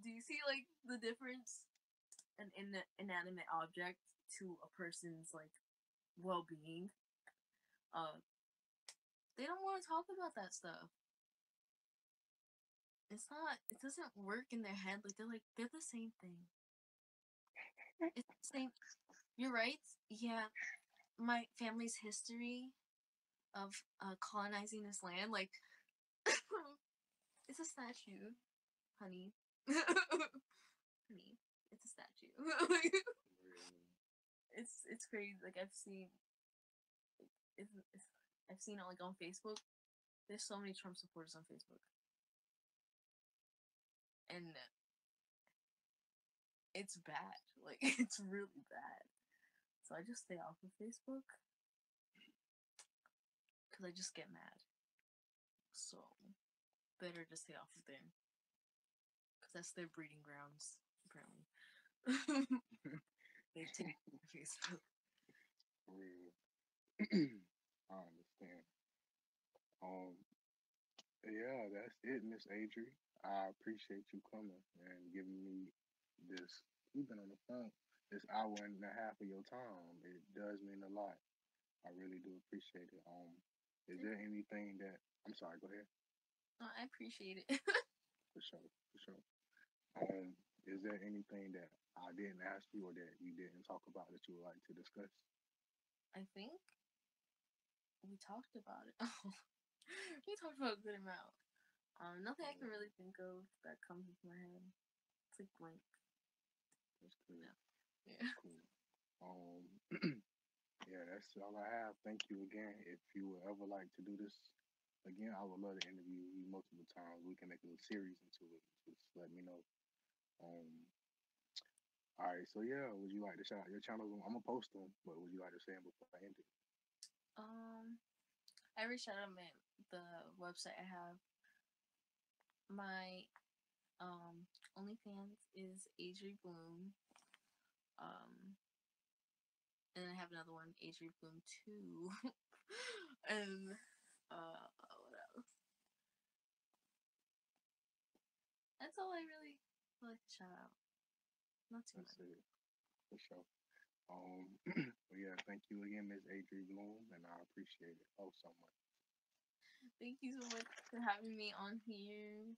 S2: do you see like the difference? An inanimate object to a person's like well-being. They don't want to talk about that stuff. It doesn't work in their head. Like they're the same thing. It's the same. You're right. Yeah, my family's history of colonizing this land, like it's a statue, honey. Honey, it's a statue. It's crazy. Like I've seen it like on Facebook. There's so many Trump supporters on Facebook, and it's bad. Like it's really bad. So I just stay off of Facebook because I just get mad. So better to stay off of there because that's their breeding grounds apparently. They take Facebook.
S1: Real. I understand. Um, yeah, that's it, Miss Adri. I appreciate you coming and giving me this. You've been on the phone this hour and a half of your time. It does mean a lot. I really do appreciate it. Is there anything that I'm sorry? Go ahead.
S2: Oh, I appreciate it.
S1: For sure, for sure. Is there anything that I didn't ask you or that you didn't talk about that you would like to discuss?
S2: I think we talked about it. Oh, we talked about a good amount. Nothing I can really think of that comes into my head. It's like blank.
S1: That's cool.
S2: Yeah.
S1: That's cool. Um, yeah, that's all I have. Thank you again. If you would ever like to do this again, I would love to interview you multiple times. We can make a little series into it. Just let me know. Um, all right. So yeah, would you like to shout out your channels? I'm gonna post them, but would you like to say them before I end it?
S2: Um, I reached out on the website I have. My OnlyFans is Adri Bloom. Um, and then I have another one, Adri Bloom 2. And what else? That's all I really like to shout out. Not too
S1: That's
S2: much.
S1: it. For sure. But yeah, thank you again, Miss Adri Bloom, and I appreciate it oh so much.
S2: Thank you so much for having me on here.